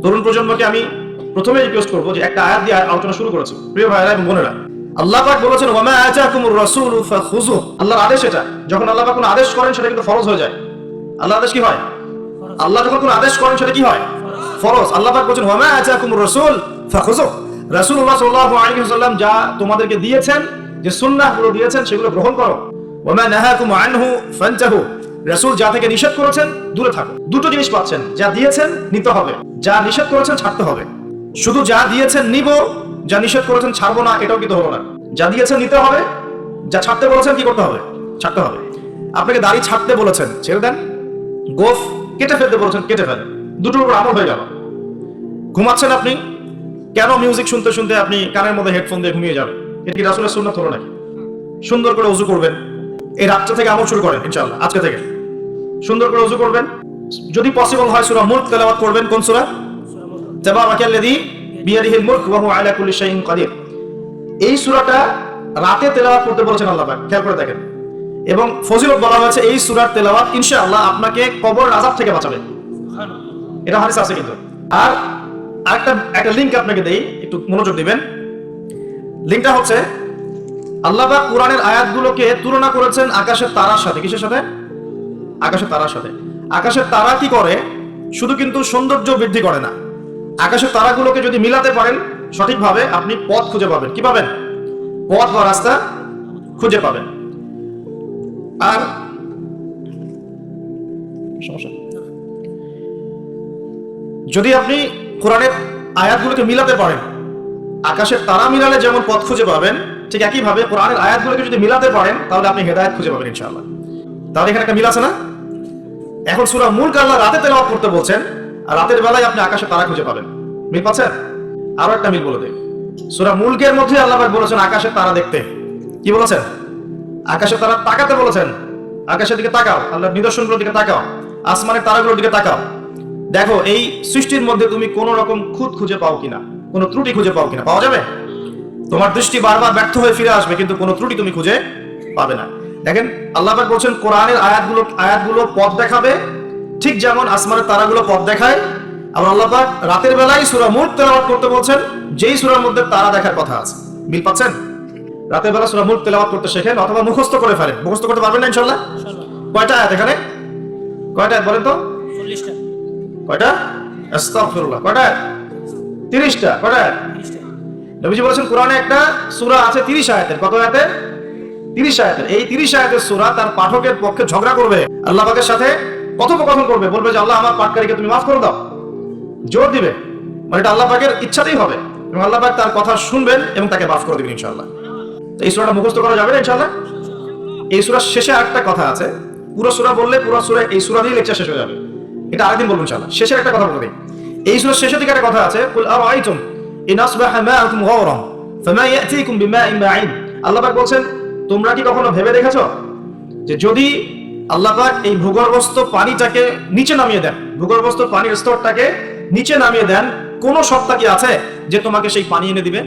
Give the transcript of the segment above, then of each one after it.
তরুণ প্রজন্মকে আমি প্রথমে রিকোয়েস্ট করবো যে একটা আয়াত দিয়ে আলোচনা শুরু করেছি। প্রিয় ভাইরা এবং বোনেরা, আল্লাহ পাক বলেছেন ওয়া মা আতাকুমুর রাসূলু ফাখুযুহু। আল্লাহর আদেশ এটা, যখন আল্লাহ পাক কোনো আদেশ করেন সেটা কিন্তু ফরজ হয়ে যায়। আল্লাহর আদেশ কি হয়? আল্লাহ যখন কোনো আদেশ করেন সেটা কি হয়? ফরজ। আল্লাহ পাক বলেছেন ওয়া মা আতাকুমুর রাসূল ফাখুযুহু। রাসূলুল্লাহ সাল্লাল্লাহু আলাইহি ওয়াসাল্লাম যা তোমাদেরকে দিয়েছেন, যে সুন্নাহগুলো দিয়েছেন সেগুলো গ্রহণ করো। ওয়া মা নাহাকুম আনহু ফান্তাহু। রাসূল যা থেকে নিষেধ করেছেন দূরে থাকো। দুটো জিনিস পাচ্ছেন, যা দিয়েছেন নিতে হবে, যা নিষেধ করেছেন ছাড়তে হবে। শুধু যা দিয়েছেন নিব, যা নিষেধ করেছেন ছাড়বো না, এটাও কিন্তু হলো না। যা দিয়েছেন নিতে হবে, যা ছাড়তে বলেছেন কি করতে হবে? ছাড়তে হবে। আপনাকে দাড়ি ছাড়তে বলেছেন, ছেড়ে দেন। গোফ কেটে ফেলতে বলেছেন, কেটে ফেলেন। দুটোর উপর আমল হয়ে গেল। ঘুমাচ্ছেন আপনি, কেন মিউজিক শুনতে শুনতে আপনি কানের মধ্যে হেডফোন দিয়ে ঘুমিয়ে যাবেন? এটা কি রাসূলের সুন্নাত হলো নাকি? সুন্দর করে ওযু করবেন। এই রাতটা থেকে আমল শুরু করেন ইনশাআল্লাহ, আজকে থেকে সুন্দর করে ওযু করবেন। যদি পসিবল হয় সূরা মুলক তেলাওয়াত করবেন। কোন সূরা? তাবারাকাল্লাযী বিয়াদিহিল মুলক ওয়া হুয়া আলা কুল্লি শাইইন কাদির। এই সূরাটা রাতে তেলাওয়াত করতে বলেছেন আল্লাহ পাক, খেয়াল করে দেখেন। এবং ফজিলত বলা হয়েছে এই সূরার তেলাওয়াত ইনশাআল্লাহ আপনাকে কবরের আযাব থেকে বাঁচাবে। এটা হাদিস আছে কিন্তু। আর একটা লিংক আপনাকে দেই, একটু মনোযোগ দিবেন। লিংকটা হচ্ছে আল্লাহ পাক কোরআনের আয়াতগুলোকে তুলনা করেছেন আকাশের তারার সাথে। কিসের সাথে? আকাশের তারার সাথে। আকাশের তারা কি করে? শুধু কিন্তু সৌন্দর্য বৃদ্ধি করে না, আকাশের তারাগুলোকে যদি মিলাতে পারেন সঠিকভাবে, আপনি পথ খুঁজে পাবেন। কি পাবেন? পথ বা রাস্তা খুঁজে পাবেন। আর সমস্যা, যদি আপনি কোরআনের আয়াতগুলোকে মিলাতে পারেন, আকাশের তারা মিলালে যেমন পথ খুঁজে পাবেন, ঠিক একইভাবে কোরআনের আয়াতগুলোকে যদি মিলাতে পারেন তাহলে আপনি হেদায়েত খুঁজে পাবেন ইনশাআল্লাহ। তাহলে এখানে একটা মিল আছে না? এখন সূরা মুলক আল্লাহ রাতে তেলাওয়াত করতে বলছেন, আর রাতের বেলায় আপনি আকাশে তারা খুঁজে পাবেন। মিল পাচ্ছেন? আরো একটা মিল বলে দেই। সূরা মুলকের মধ্যে আল্লাহ পাক বলেছেন আকাশের তারা দেখতে। কি বলেছেন? আকাশের তারা তাকাতে বলেছেন। আকাশের দিকে তাকাও, আল্লাহর নিদর্শনগুলোর দিকে তাকাও, আসমানের তারাগুলোর দিকে তাকাও। দেখো এই সৃষ্টির মধ্যে তুমি কোন রকম খুঁত খুঁজে পাও কিনা, কোনো ত্রুটি খুঁজে পাও কিনা। পাওয়া যাবে? তোমার দৃষ্টি বারবার ব্যর্থ হয়ে ফিরে আসবে, কিন্তু কোনো ত্রুটি তুমি খুঁজে পাবে না। দেখেন আল্লাহ পাক বলছেন কোরআনের আয়াতগুলো পথ দেখাবে, ঠিক যেমন আসমানের তারাগুলো পথ দেখায়। আবার আল্লাহ পাক রাতের বেলায় সূরা মুলক তেলাওয়াত করতে বলছেন, যেই সূরার মধ্যে তারা দেখার কথা আছে। মিল পাচ্ছেন? রাতের বেলা সূরা মুলক তেলাওয়াত করতে শেখেন, অথবা মুখস্থ করে ফেলেন। মুখস্থ করতে পারবেন না ইনশাআল্লাহ? কয়টা আয়াত এখানে? কয়টা আয়াত বলেন তো? 40টা। কয়টা? আস্তাগফিরুল্লাহ। কয়টা? 30টা। কয়টা? নবীজি বলেছেন কোরআনে একটা সূরা আছে 30 আয়াতের। কত আয়াতের? 30 আয়াতের। এই 30 আয়াতের সূরা তার পাঠকের পক্ষে ঝগড়া করবে, আল্লাহ পাকের সাথে কথোপকথন করবে, বলবে যে আল্লাহ আমার পাঠকারীকে তুমি মাফ করে দাও, জোর দিবে। মানে এটা আল্লাহ পাকের ইচ্ছাতেই হবে, এবং আল্লাহ পাক তার কথা শুনবেন এবং তাকে মাফ করে দিবেন ইনশাআল্লাহ। তো এই সূরাটা মুখস্থ করা যাবে না ইনশাআল্লাহ? এই সূরার শেষে আরেকটা কথা আছে, পুরো সূরা বললে পুরো সূরা এই সূরা দিয়ে লেকচার শেষ হয়ে যাবে। এটা আরেকদিন বলবো ইনশাআল্লাহ। শেষের একটা কথা বলে দিই। এই সূরার শেষের দিকে একটা কথা আছে, কুল আরাআইতুম ইন আসবাহা মাআকুম গাওরান ফামা ইয়াতিকুম বিমাইন মাঈন। আল্লাহ পাক বলছেন তোমরা কি কখনো ভেবে দেখেছো যে যদি আল্লাহ পাক এই ভূগর্ভস্থ পানিটাকে নিচে নামিয়ে দেন, ভূগর্ভস্থ পানির স্তরটাকে নিচে নামিয়ে দেন, কোন সত্তা কি আছে যে তোমাকে সেই পানি এনে দিবে?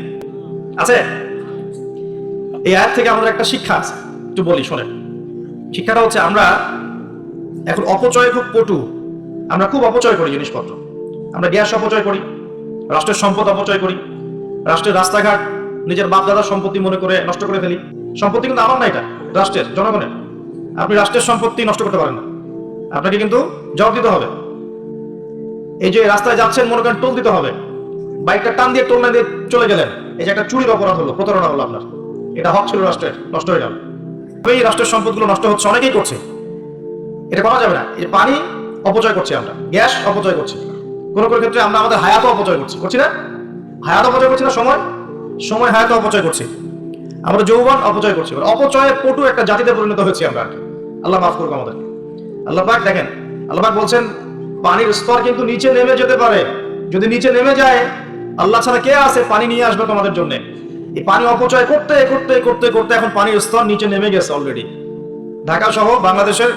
আছে? এই আয়াত থেকে আমাদের একটা শিক্ষা আছে, একটু বলি শোনেন। শিক্ষাটা হচ্ছে আমরা এখন অপচয় খুব পটু, আমরা খুব অপচয় করি জিনিসপত্র। আমরা গ্যাস অপচয় করি, রাষ্ট্রের সম্পদ অপচয় করি, রাষ্ট্রের রাস্তাঘাট নিজের বাপ দাদার সম্পত্তি মনে করে নষ্ট করে ফেলি। সম্পত্তি কিন্তু আমার না, এটা রাষ্ট্রের, জনগণের। আপনি রাষ্ট্রের সম্পত্তি নষ্ট করতে পারেন না, আপনাকে কিন্তু জবাব দিতে হবে। এই যে রাস্তায় যাচ্ছেন, মনে করেন টোল দিতে হবে, বাইকটা টান দিয়ে টোল না দিয়ে চলে গেলেন, এই যে একটা চুরির অপরাধ হলো, প্রতারণা হলো আপনার, এটা হক ছিল রাষ্ট্রের, নষ্ট হয়ে গেল। এই রাষ্ট্রের সম্পদগুলো নষ্ট হচ্ছে, অনেকেই করছে, এটা করা যাবে না। এই পানি অপচয় করছি আমরা, গ্যাস অপচয় করছি, কোন কোন ক্ষেত্রে আমরা আমাদের হায়াতও অপচয় করছি না? হায়াত অপচয় করছি না? সময় হায়াত অপচয় করছি, আমরা যৌবন অপচয় করছি। অপচয়ে পটু একটা জাতিতে পরিণত হয়েছি আমরা। আল্লাহ মাফ করুক আমাদের। আল্লাহ পাক দেখেন, আল্লাহ পাক বলছেন পানির স্তর কিন্তু নিচে নেমে যেতে পারে। যদি নিচে নেমে যায়, আল্লাহ ছাড়া কে আছে পানি নিয়ে আসবে তোমাদের জন্য? এই পানি অপচয় করতে করতে করতে করতে এখন পানির স্তর নিচে নেমে গেছে অলরেডি। ঢাকা সহ বাংলাদেশের,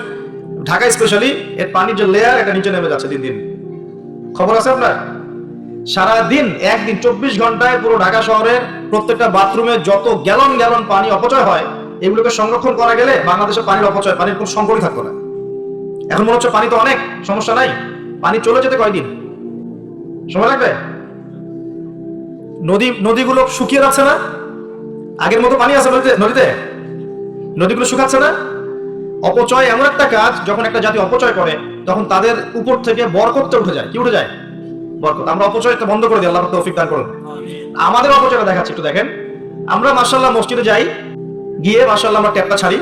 ঢাকা স্পেশালি, এর পানির যে লেয়ার এটা নিচে নেমে যাচ্ছে দিন দিন। খবর আছে আপনার? সারাদিন একদিন 24 ঘন্টায় পুরো ঢাকা শহরের প্রত্যেকটা বাথরুমে যত গ্যালন গ্যালন পানি অপচয় হয়, এগুলোকে সংরক্ষণ করা গেলে বাংলাদেশের পানির অপচয়, পানির কোনো সংকটই থাকতো না। এখন মনে হচ্ছে পানি তো অনেক, সমস্যা নাই, পানি চলে যেতে কয়দিন? সময় লাগবে? নদীগুলো শুকিয়ে যাচ্ছে না? আগের মতো পানি আছে নদীতে? নদীগুলো শুকাচ্ছে না? অপচয় এমন একটা কাজ, যখন একটা জাতি অপচয় করে তখন তাদের উপর থেকে বরকতটা উঠে যায়। কি উঠে যায়? বরকত। আমরা অপচয়টা বন্ধ করে দিই, আল্লাহ তৌফিক দান করুন। আমাদের অপচয়টা দেখাচ্ছি, একটু দেখেন। আমরা মাশাআল্লাহ মসজিদে যাই, গিয়ে মাশাআল্লাহ আমরা ট্যাপটা ছাড়ি,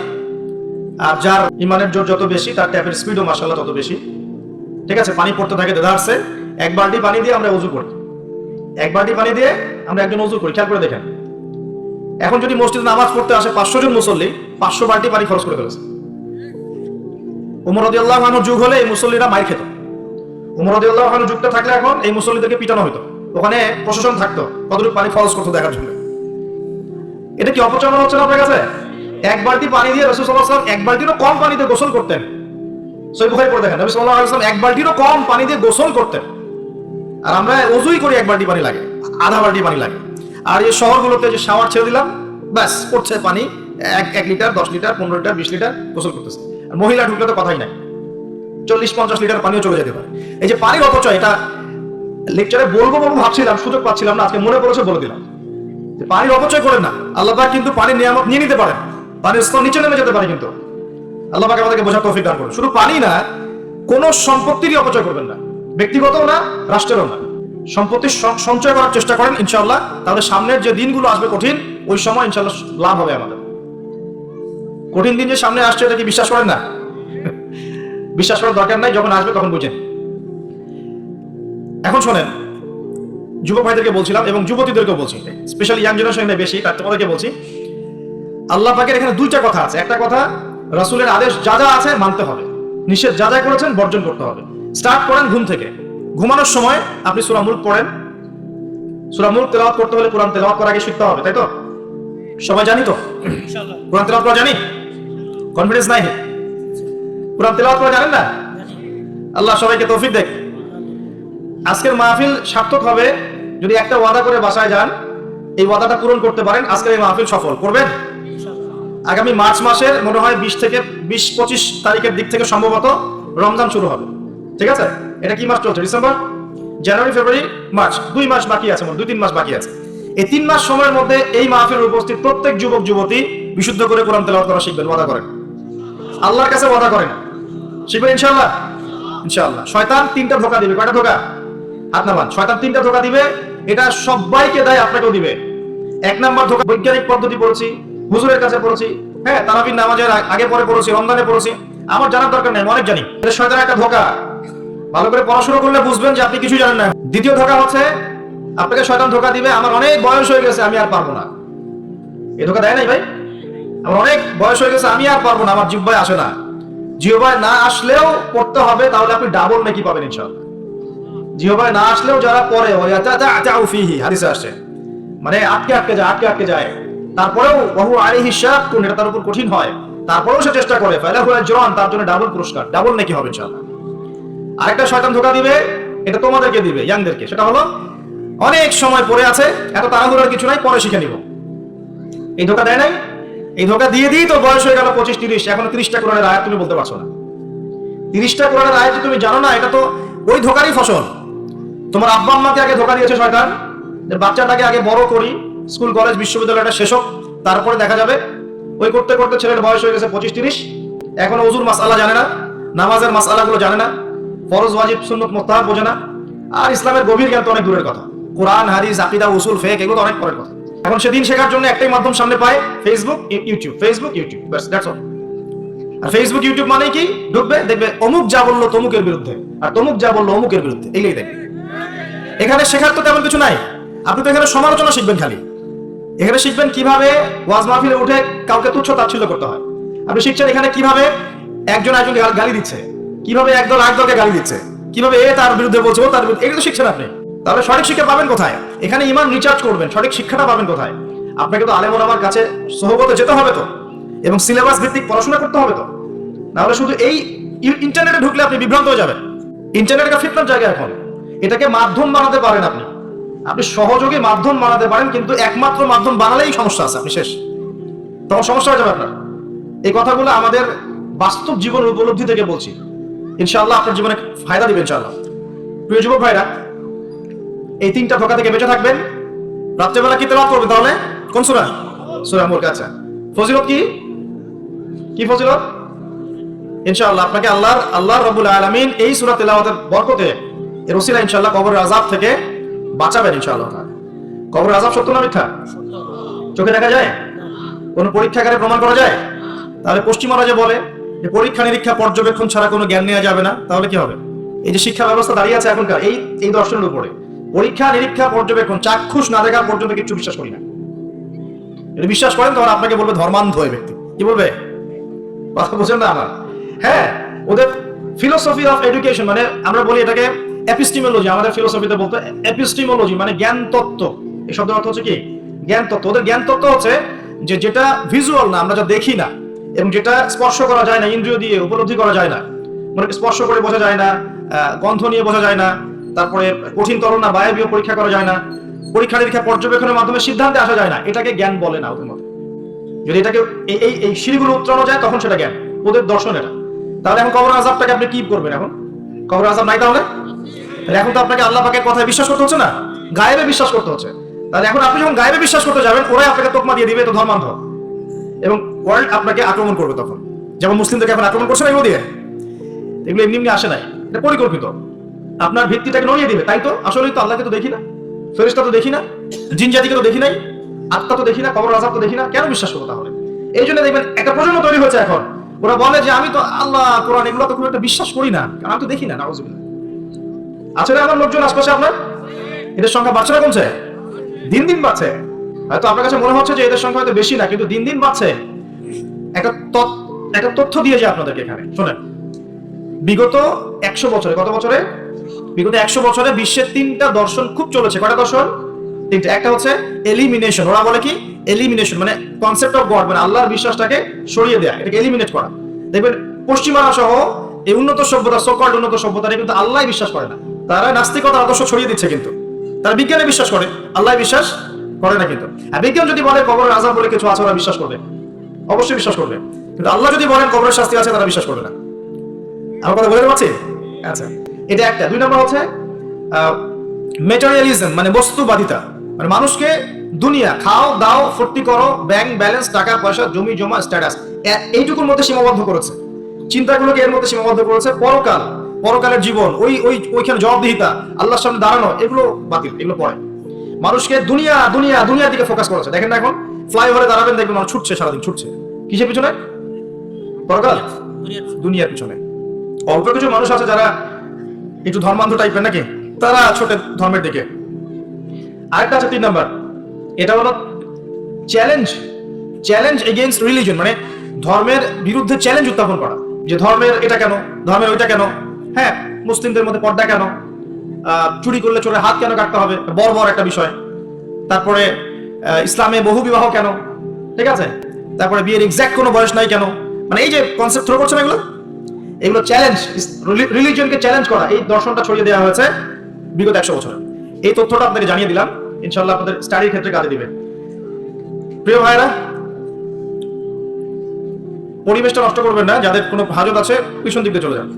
আর যার ইমানের জোর যত বেশি তার ট্যাপের স্পিডও মাশাআল্লাহ তত বেশি। ঠিক আছে, পানি পড়তে থাকে দেদারসে, এক বালতি পানি দিয়ে আমরা ওযু করি, এক বালতি পানি দিয়ে আমরা একজন ওযু করি। খেয়াল করে দেখেন, এখন যদি মসজিদে নামাজ পড়তে আসে 500 জন মুসল্লি, 500 বালতি পানি খরচ করে ফেলেছে। ওমর রাদিয়াল্লাহু আনহু যুগ হলে এই মুসল্লিরা মাইর খেত। ওমর রাদিয়াল্লাহু আনহু যুগটা থাকলে এখন এই মুসল্লিদেরকে পিটানো হতো, ওখানে প্রশাসন থাকতো কতটুকু পানি খরচ করতে দেখার জন্য। এটা কি অপচয় হচ্ছে না আপনার কাছে? এক বালতি পানি দিয়ে রাসূল সাল্লাল্লাহু আলাইহি ওয়াসাল্লাম এক বালতিরও কম পানিতে গোসল করতেন। সহিহ বুখারী পড়ে দেখেন, নবী সাল্লাল্লাহু আলাইহি ওয়াসাল্লাম এক বালতিরও কম পানি দিয়ে গোসল করতেন। আর আমরা ওযুই করি এক বালতি পানি লাগে, আধা বালতি পানি লাগে। আর এই শহরগুলোতে যে শাওয়ার ছেড়ে দিলাম, ব্যাস পড়ছে পানি 1 লিটার, 10 লিটার, 15 লিটার, 20 লিটার গোসল করতেছে। আর মহিলা ঢুকলে তো কথাই নাই, 40-50 লিটার পানিও চলে যেতে পারে। এই যে পানির অপচয়, এটা লেকচারে বলবো ভাবছিলাম, সুযোগ পাচ্ছিলাম না, আজকে মনে পড়েছে বলে দিলাম। পানির অপচয় করেন না। আল্লাহ পাক কিন্তু পানির নিয়ামত নিয়ে নিতে পারেন, পানির স্তর নিচে নেমে যেতে পারে, কিন্তু আল্লাহ পাক আমাদেরকে বোঝার তৌফিক দান করুন। শুধু পানি না, কোন সম্পত্তিরই অপচয় করবেন না, ব্যক্তিগতও না, রাষ্ট্রেরও না। সম্পত্তি সঞ্চয় করার চেষ্টা করেন ইনশাআল্লাহ, তাহলে সামনের যে দিনগুলো আসবে কঠিন, ওই সময় ইনশাআল্লাহ লাভ হবে আমাদের। কঠিন দিন যে সামনে আসছে, এটা কি বিশ্বাস করেন না? বিশ্বাস করার দরকার নাই, যখন আসবে তখন বুঝেন। এখন শোনেন, যুবক ভাইদেরকে বলছিলাম এবং যুবতীদেরকেও বলছি, স্পেশালি ইয়াং জেনারেশনে বেশি, তার তোমাদেরকে বলছি, আল্লাহ পাকের এখানে দুইটা কথা আছে। একটা কথা, রাসূলের আদেশ যা যা আছে মানতে হবে, নিষেধ যা যা করেছেন বর্জন করতে হবে। স্টার্ট করেন ঘুম থেকে, ঘুমানোর সময় আপনি সূরা মুলক পড়েন। সূরা মুলক তেলাওয়াত করতে হলে কোরআন তেলাওয়াত করার আগে শিখতে হবে, তাই তো? সবাই জানি তো ইনশাআল্লাহ? কোরআন তেলাওয়াত করা জানি? কনফিডেন্স নাই? কোরআন তেলাওয়াত করা জানেন না? আল্লাহ সবাইকে তৌফিক দেখ। আজকের মাহফিল সার্থক হবে যদি একটা ওয়াদা করে বাসায় যান, এই ওয়াদাটা পূরণ করতে পারেন, আজকের এই মাহফিল সফল করবেন। আগামী মার্চ মাসের মনে হয় 20-25 তারিখের দিক থেকে সম্ভবত রমজান শুরু হবে। ঠিক আছে, এটা কি মাস চলছে? ডিসেম্বর, জানুয়ারি, ফেব্রুয়ারি, মার্চ, 2 মাস বাকি আছে, 2-3 মাস বাকি আছে। এই 3 মাস সময়ের মধ্যে এই মাহফিলে উপস্থিত প্রত্যেক যুবক যুবতী বিশুদ্ধ করে কোরআন তেলাওয়াত করা শিখবেন, ওয়াদা করেন, আল্লাহর কাছে ওয়াদা করেন, শিখবেন ইনশাআল্লাহ। ইনশাআল্লাহ। শয়তান 3টা ধোঁকা দিবে। কয়টা ধোঁকা? হাত নামান। শয়তান 3টা ধোঁকা দিবে, এটা সবাইকে দেয়, আপনাকেও দিবে। 1 নাম্বার ধোঁকা, বৈজ্ঞানিক পদ্ধতি পড়েছি, হুজুরের কাছে পড়েছি, হ্যাঁ, তারাবির নামাজের আগে পরে পড়েছি, রমজানে পড়েছি, আমার জানার দরকার নেই, অনেক জানি। এটা শয়তানের একটা ধোঁকা, ভালো করে পড়াশোনা করলে বুঝবেন যে আপনি কিছুই জানেন না। দ্বিতীয় ধোঁকা হচ্ছে, আপনাকে শয়তান ধোঁকা দিবে, আমার অনেক বয়স হয়ে গেছে, আমি আর পারবো না। এই ধোঁকা দেয় নাই ভাই? আমার অনেক বয়স হয়ে গেছে, আমি আর পারবো না, আমার জিহ্বায় আসে না। জিহ্বায় না আসলেও পড়তে হবে, তাহলে আপনি ডাবল নেকি পাবেন ইনশাআল্লাহ। জিহ্বায় না আসলেও যারা পড়ে, হাদিসে আসছে, মানে আটকে যায়, তারপরেও ওহু আলাইহি শাক্কুন, এটা তার উপর কঠিন হয়, তারপরেও সে চেষ্টা করে, ফালাহু আজরান, তার জন্য ডাবল পুরস্কার, ডাবল নেকি হবে ইনশাআল্লাহ। আরেকটা শয়তান ধোঁকা দিবে, এটা তোমাদেরকে দিবে, ইয়াংদেরকে। সেটা হলো, অনেক সময় পড়ে আছে, এত তাড়াহুড়োর কিছু নাই, পরে শিখে নিব। এই ধোঁকা দেয় নাই? এই ধোঁকা দিয়ে তো বয়স হয়ে গেল 25-30, এখনো 30টা কোরআনের আয়াত তুমি বলতে পারছো না। 30টা কোরআনের আয়াত তুমি জানো না, এটা তো ওই ধোঁকারই ফসল। তোমার আব্বা আম্মাকে আগে ধোঁকা দিয়েছে শয়তান, যে বাচ্চাটাকে আগে বড় করি, স্কুল কলেজ বিশ্ববিদ্যালয়টা শেষ হোক, তারপরে দেখা যাবে। ওই করতে করতে ছেলের বয়স হয়ে গেছে 25-30, এখনো ওযুর মাসআলা জানে না, নামাজের মাসআলাগুলো জানে না, ফরজ ওয়াজিব সুন্নাত মুস্তাহাব বোঝে না, আর ইসলামের গভীর জ্ঞান তো অনেক দূরের কথা। কোরআন, হাদিস, আকীদা, উসুল, ফিকহ, এগুলো অনেক পরের কথা। এখন সেদিন শেখার জন্য একটাই মাধ্যম সামনে পায়, ফেসবুক, ইউটিউব। বাস, দ্যাটস অল। আর ফেসবুক, ইউটিউব মানে কি? ঢুকবে, দেখবে অমুক যা বললো তমুকের বিরুদ্ধে, আর তমুক যা বললো অমুকের বিরুদ্ধে, এগুলোই দেখবে। এখানে শেখার তো তেমন কিছু নাই, আপনি তো এখানে সমালোচনা শিখবেন খালি। এখানে শিখবেন কিভাবে ওয়াজ মাহফিলে উঠে কাউকে তুচ্ছ তাচ্ছিল্য করতে হয়। আপনি শিখছেন এখানে কিভাবে একজন একজনকে গালি দিচ্ছে, কিভাবে একদল আরেকদলকে গালি দিচ্ছে, কিভাবে এ তার বিরুদ্ধে বলছে, ও তার বিরুদ্ধে, এগুলো শিখছেন আপনি। তাহলে সঠিক শিক্ষা পাবেন কোথায়? এখানে ঈমান রিচার্জ করবেন, সঠিক শিক্ষাটা পাবেন কোথায়? আপনাকে তো আলেম ওলামার কাছে সোহবতে যেতে হবে তো, এবং সিলেবাস ভিত্তিক পড়াশোনা করতে হবে তো। না হলে শুধু এই ইন্টারনেটে ঢুকলে আপনি বিভ্রান্ত হয়ে যাবেন। ইন্টারনেট একটা ফিতনার জায়গা এখন, এটাকে মাধ্যম বানাতে পারেন আপনি, আপনি সহযোগী মাধ্যম বানাতে পারেন, কিন্তু একমাত্র মাধ্যম বানালেই সমস্যা আছে, আপনি শেষ, তখন সমস্যা হয়ে যাবে আপনার। এই কথাগুলো আমাদের বাস্তব জীবন উপলব্ধি থেকে বলছি, ইনশাআল্লাহ আপনার জীবনে ফায়দা দিবে ইনশাআল্লাহ। প্রিয় যুবক ভাইরা, এই তিনটা ধোঁকা থেকে বেঁচে থাকবেন। রাত্রেবেলা কি তেলাওয়াত করবেন তাহলে? কোন সূরা? সূরা মুলক। আচ্ছা, ফজিলত কি কি ফজিলত? ইনশাআল্লাহ আপনাকে আল্লাহ রাব্বুল আলামিন এই সূরা তেলাওয়াতের বরকতে এর ওসিলা ইনশাআল্লাহ কবরের আযাব থেকে বাঁচাবেন ইনশাআল্লাহ। কবরের আযাব সত্য না মিথ্যা? চোখে দেখা যায়? কোন পরীক্ষাগারে প্রমাণ করা যায়? তাহলে পশ্চিমারা যে বলে যে পরীক্ষা নিরীক্ষা পর্যবেক্ষণ ছাড়া কোনো জ্ঞান নেওয়া যাবে না, তাহলে কি হবে? এই যে শিক্ষা ব্যবস্থা দাঁড়িয়ে আছে এখনকার এই দর্শনের উপরে, পরীক্ষা নিরীক্ষা পর্যবেক্ষণ চাক্ষুষ না দেখা পর্যন্ত কিছু বিশ্বাস করি না। যদি বিশ্বাস করেন তখন আপনাকে বলবে ধর্মান্ধ এই ব্যক্তি। কি বলবে? কথা বুঝেন না আমার? হ্যাঁ, ওদের ফিলোসফি অফ এডুকেশন, মানে আমরা বলি এটাকে এপিস্টিমোলজি, আমাদের ফিলোসফিতে বলতে এপিস্টিমোলজি মানে জ্ঞান তত্ত্ব। এই শব্দের অর্থ হচ্ছে কি? জ্ঞান তত্ত্ব। ওদের জ্ঞান তত্ত্ব হচ্ছে যে যেটা ভিজুয়াল না, আমরা যা দেখি না, এবং যেটা স্পর্শ করা যায় না, ইন্দ্রিয় দিয়ে উপলব্ধি করা যায় না, মানে স্পর্শ করে বোঝা যায় না, গন্ধ নিয়ে বোঝা যায় না, তারপরে কঠিন তরল না বায়বীয় পরীক্ষা করা যায় না, পরীক্ষা নিরীক্ষা পর্যবেক্ষণের মাধ্যমে সিদ্ধান্তে আসা যায় না, এটাকে জ্ঞান বলে না ওদের মতে। যদি এটাকে এই সিঁড়িগুলো উত্তরানো যায় তখন সেটা জ্ঞান, ওদের দর্শন এটা। তাহলে এখন কবর আযাবটাকে আপনি কি করবেন? এখন কবর আযাব নাই তাহলে? এখন তো আপনাকে আল্লাহ পাকের কথায় বিশ্বাস করতে হচ্ছে না, গায়েবে বিশ্বাস করতে হচ্ছে। তাহলে এখন আপনি যখন গায়েবে বিশ্বাস করতে যাবেন, ওরাই আপনাকে তোকমা দিয়ে দিবে তো ধর্মান্ধ, এবং ওয়ার্ল্ড আপনাকে আক্রমণ করবে তখন। যেমন মুসলিমদেরকে এখন আক্রমণ করছে না এগুলো দিয়ে, এগুলো এমনি এমনি আসে নাই, এটা পরিকল্পিত। আপনার ভিত্তিটাকে নড়িয়ে দিবে। তাই তো আসলেই তো আল্লাহকে তো দেখি না, ফেরেশতা তো দেখি না, জিন জাতিকে তো দেখি নাই, আত্মা তো দেখি না, কবর আযাব তো দেখি না, কেন বিশ্বাস করবো তাহলে? এই জন্য দেখবেন একটা প্রজন্ম তৈরি হচ্ছে এখন, ওরা বলে যে আমি তো আল্লাহ কোরআন এগুলো তো খুব একটা বিশ্বাস করি না, কারণ আমি তো দেখি না। নাউযুবিল্লাহ। আছে না আমার লোকজন আশপাশে আপনার? এদের সংখ্যা বাড়ছে না কমছে? দিন দিন বাড়ছে। হয়তো আপনার কাছে মনে হচ্ছে যে এদের সংখ্যা হয়তো বেশি না, কিন্তু দিন দিন বাড়ছে। একটা তথ্য দিয়ে যায় আপনাদেরকে এখানে, শোনেন। বিগত 100 বছরে, কত বছরে? বিগত 100 বছরে বিশ্বের 3টা দর্শন খুব চলেছে। কয়টা দর্শন? 3টা। একটা হচ্ছে এলিমিনেশন, ওরা বলে কি এলিমিনেশন, মানে কনসেপ্ট অফ গড, মানে আল্লাহর বিশ্বাসটাকে সরিয়ে দেয়া, এটাকে এলিমিনেট করা। দেখবেন পশ্চিমারা সহ এই উন্নত সভ্যতা, সকল উন্নত সভ্যতারে কিন্তু আল্লাহ বিশ্বাস করে না, তারা নাস্তিকতার আদর্শ ছড়িয়ে দিচ্ছে। কিন্তু তারা বিজ্ঞানে বিশ্বাস করে, আল্লাহ বিশ্বাস করে না। কিন্তু বিজ্ঞান যদি বলে কবরের আযাব বলে কিছু আছে, ওরা বিশ্বাস করবে, অবশ্যই বিশ্বাস করবে। কিন্তু আল্লাহ যদি বলেন কবরের শাস্তি আছে, তারা বিশ্বাস করবে না। আমার কথা বুঝতে পারছি? আচ্ছা, এটা একটা। 2 নম্বর হচ্ছে ম্যাটেরিয়ালিজম, মানে বস্তুবাদিতা, মানে মানুষকে দুনিয়া খাও দাও ফুর্তি করো, ব্যাংক ব্যালেন্স, টাকা পয়সা, জমি জমা, স্ট্যাটাস, এইটুকুর মধ্যে সীমাবদ্ধ করেছে। চিন্তাগুলোকে এর মধ্যে সীমাবদ্ধ করেছে। পরকালের জীবন, ওইখানে জবাবদিহিতা, আল্লাহর সামনে দাঁড়ানো, এগুলো বাতিল, এগুলো পড়ে। মানুষকে দুনিয়ার দিকে ফোকাস করেছে। দেখেন না এখন ফ্লাইওভারে দাঁড়াবেন, দেখবেন মানুষ ছুটছে, সারাদিন ছুটছে কিসের পিছনে? পরকাল, দুনিয়ার পিছনে। অল্প কিছু মানুষ আছে যারা একটু ধর্মান্ধ টাইপের নাকি, তারা ছোট ধর্মের দিকে। আরেকটা আছে 3 নাম্বার, এটা হলো চ্যালেঞ্জ এগেইনস্ট রিলিজন, মানে ধর্মের বিরুদ্ধে চ্যালেঞ্জ উত্থাপন করা, যে ধর্মের এটা কেন, ধর্মের ওইটা কেন, হ্যাঁ মুসলিমদের মধ্যে পর্দা কেন, চুরি করলে চোরের হাত কেন কাটতে হবে, বড় একটা বিষয়। তারপরে ইসলামে বহু বিবাহ কেন, ঠিক আছে, তারপরে বিয়ের এক্সাক্ট কোনো বয়স নাই কেন, মানে এই যে কনসেপ্ট থ্রো করছেন এগুলো চ্যালেঞ্জ, রিলিজিয়নকে চ্যালেঞ্জ করা, এই দর্শনটা ছড়িয়ে দেওয়া হয়েছে বিগত 100 বছরে। এই তথ্যটা আপনাকে জানিয়ে দিলাম, ইনশাআল্লাহ আপনাদের স্টাডির ক্ষেত্রে কাজে দিবে। প্রিয় ভাইরা, পরিবেশটা নষ্ট করবেন না, যাদের কোনো হাজত আছে পিছন দিকে চলে যান।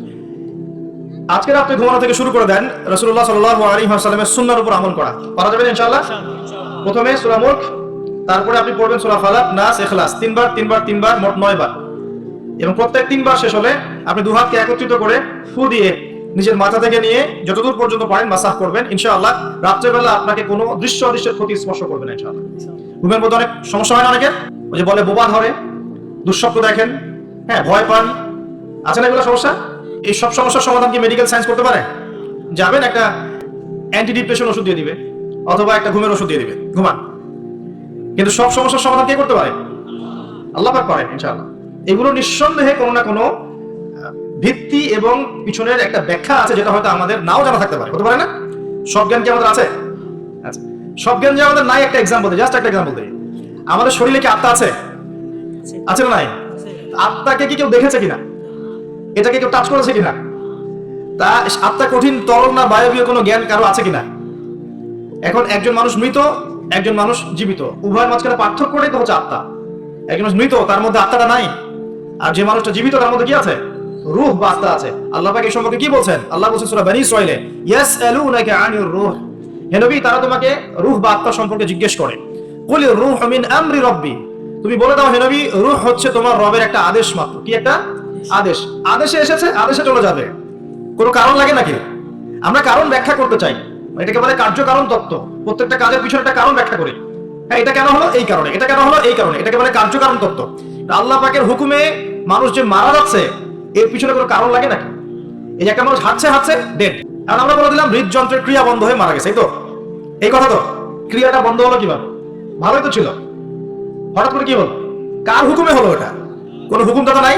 আজকে রাতে ঘুমানো থেকে শুরু করে দেন রাসূলুল্লাহ সাল্লাল্লাহু আলাইহি ওয়াসাল্লামের সুন্নাহর উপর আমল করা। পারা যাবে ইনশাআল্লাহ? প্রথমে সূরা মুলক, তারপরে আপনি পড়বেন সূরা ফালাক, নাস, ইখলাস, 3বার, মোট 9 বার। এবং প্রত্যেক 3 বার শেষ হলে আপনি 2 হাতকে একত্রিত করে ফু দিয়ে নিজের মাথা থেকে নিয়ে যতদূর পর্যন্ত পারেন মাসাহ করবেন। ইনশাআল্লাহ রাত্রেবেলা আপনাকে কোনো দৃশ্য অদৃশ্যের ক্ষতি স্পর্শ করবে না ইনশাআল্লাহ। ঘুমের মধ্যে অনেক সমস্যা হয় না অনেকের, ওই যে বলে বোবা ধরে, দুঃস্বপ্ন দেখেন, হ্যাঁ ভয় পান, আছে না এগুলো সমস্যা? এই সব সমস্যার সমাধান কি মেডিকেল সায়েন্স করতে পারে? যাবেন একটা অ্যান্টি ডিপ্রেশন ওষুধ দিয়ে দিবে, অথবা একটা ঘুমের ওষুধ দিয়ে দিবে, ঘুমান। কিন্তু সব সমস্যার সমাধান কে করতে পারে? আল্লাহ পাক পারেন ইনশাআল্লাহ। এগুলো নিঃসন্দেহে কোনো না কোনো ভিত্তি এবং পিছনের একটা ব্যাখ্যা আছে, যেটা হয়তো আমাদের নাও জানা থাকতে পারে, হতে পারে না? সব জ্ঞান কি আমাদের আছে? আচ্ছা, সব জ্ঞান যে আমাদের নাই, একটা এক্সাম্পল দিই, জাস্ট একটা এক্সাম্পল দিই। আমাদের শরীরে কি আত্মা আছে? আছে না নাই? আত্মাকে কি কেউ দেখেছে কিনা? এটাকে কেউ টাচ করেছে কিনা? তা আত্মা কঠিন তরল না বায়বীয় কোনো জ্ঞান কারো আছে কিনা? এখন একজন মানুষ মৃত, একজন মানুষ জীবিত, উভয়ের মাঝখানে পার্থক্যটাই তো হচ্ছে আত্মা। একজন মানুষ মৃত, তার মধ্যে আত্মাটা নাই, আর যে মানুষটা জীবিত তার মধ্যে কি আছে? রূহ বা আত্মা আছে। আল্লাহ পাক এই সম্পর্কে কি বলছেন? আল্লাহ বলছেন সূরা বনী ইসরাঈলে, ইয়াসআলুনাকা আনির রূহ, হে নবী, তারা তোমাকে রূহ বা আত্মা সম্পর্কে জিজ্ঞেস করে। কুল রূহু মিন আমরি রাব্বি, তুমি বলে দাও হে নবী, রূহ হচ্ছে তোমার রবের একটা আদেশ মাত্র। কি একটা আদেশ? আদেশে এসেছে, আদেশে চলে যাবে। কোনো কারণ লাগে নাকি? আমরা কারণ ব্যাখ্যা করতে চাই, এটাকে বলে কার্যকারণ তত্ত্ব। প্রত্যেকটা কাজের পিছনে একটা কারণ ব্যাখ্যা করি। হ্যাঁ, এটা কেন হলো এই কারণে, এটা কেন হলো এই কারণে, এটাকে বলে কার্যকারণ তত্ত্ব। আল্লাহ পাকের হুকুমে মানুষ যে মারা যাচ্ছে, এর পিছনে কোনো কারণ লাগে নাকি? এই যে একটা মানুষ হাঁটছে হাঁটছে ডেড, আর আমরা বলে দিলাম হৃদযন্ত্রের ক্রিয়া বন্ধ হয়ে মারা গেছে, এই তো এই কথা তো। ক্রিয়াটা বন্ধ হলো কিভাবে? ভালোই তো ছিল, হঠাৎ করে কি হলো? কার হুকুমে হলো? এটা কোনো হুকুম তো নাই।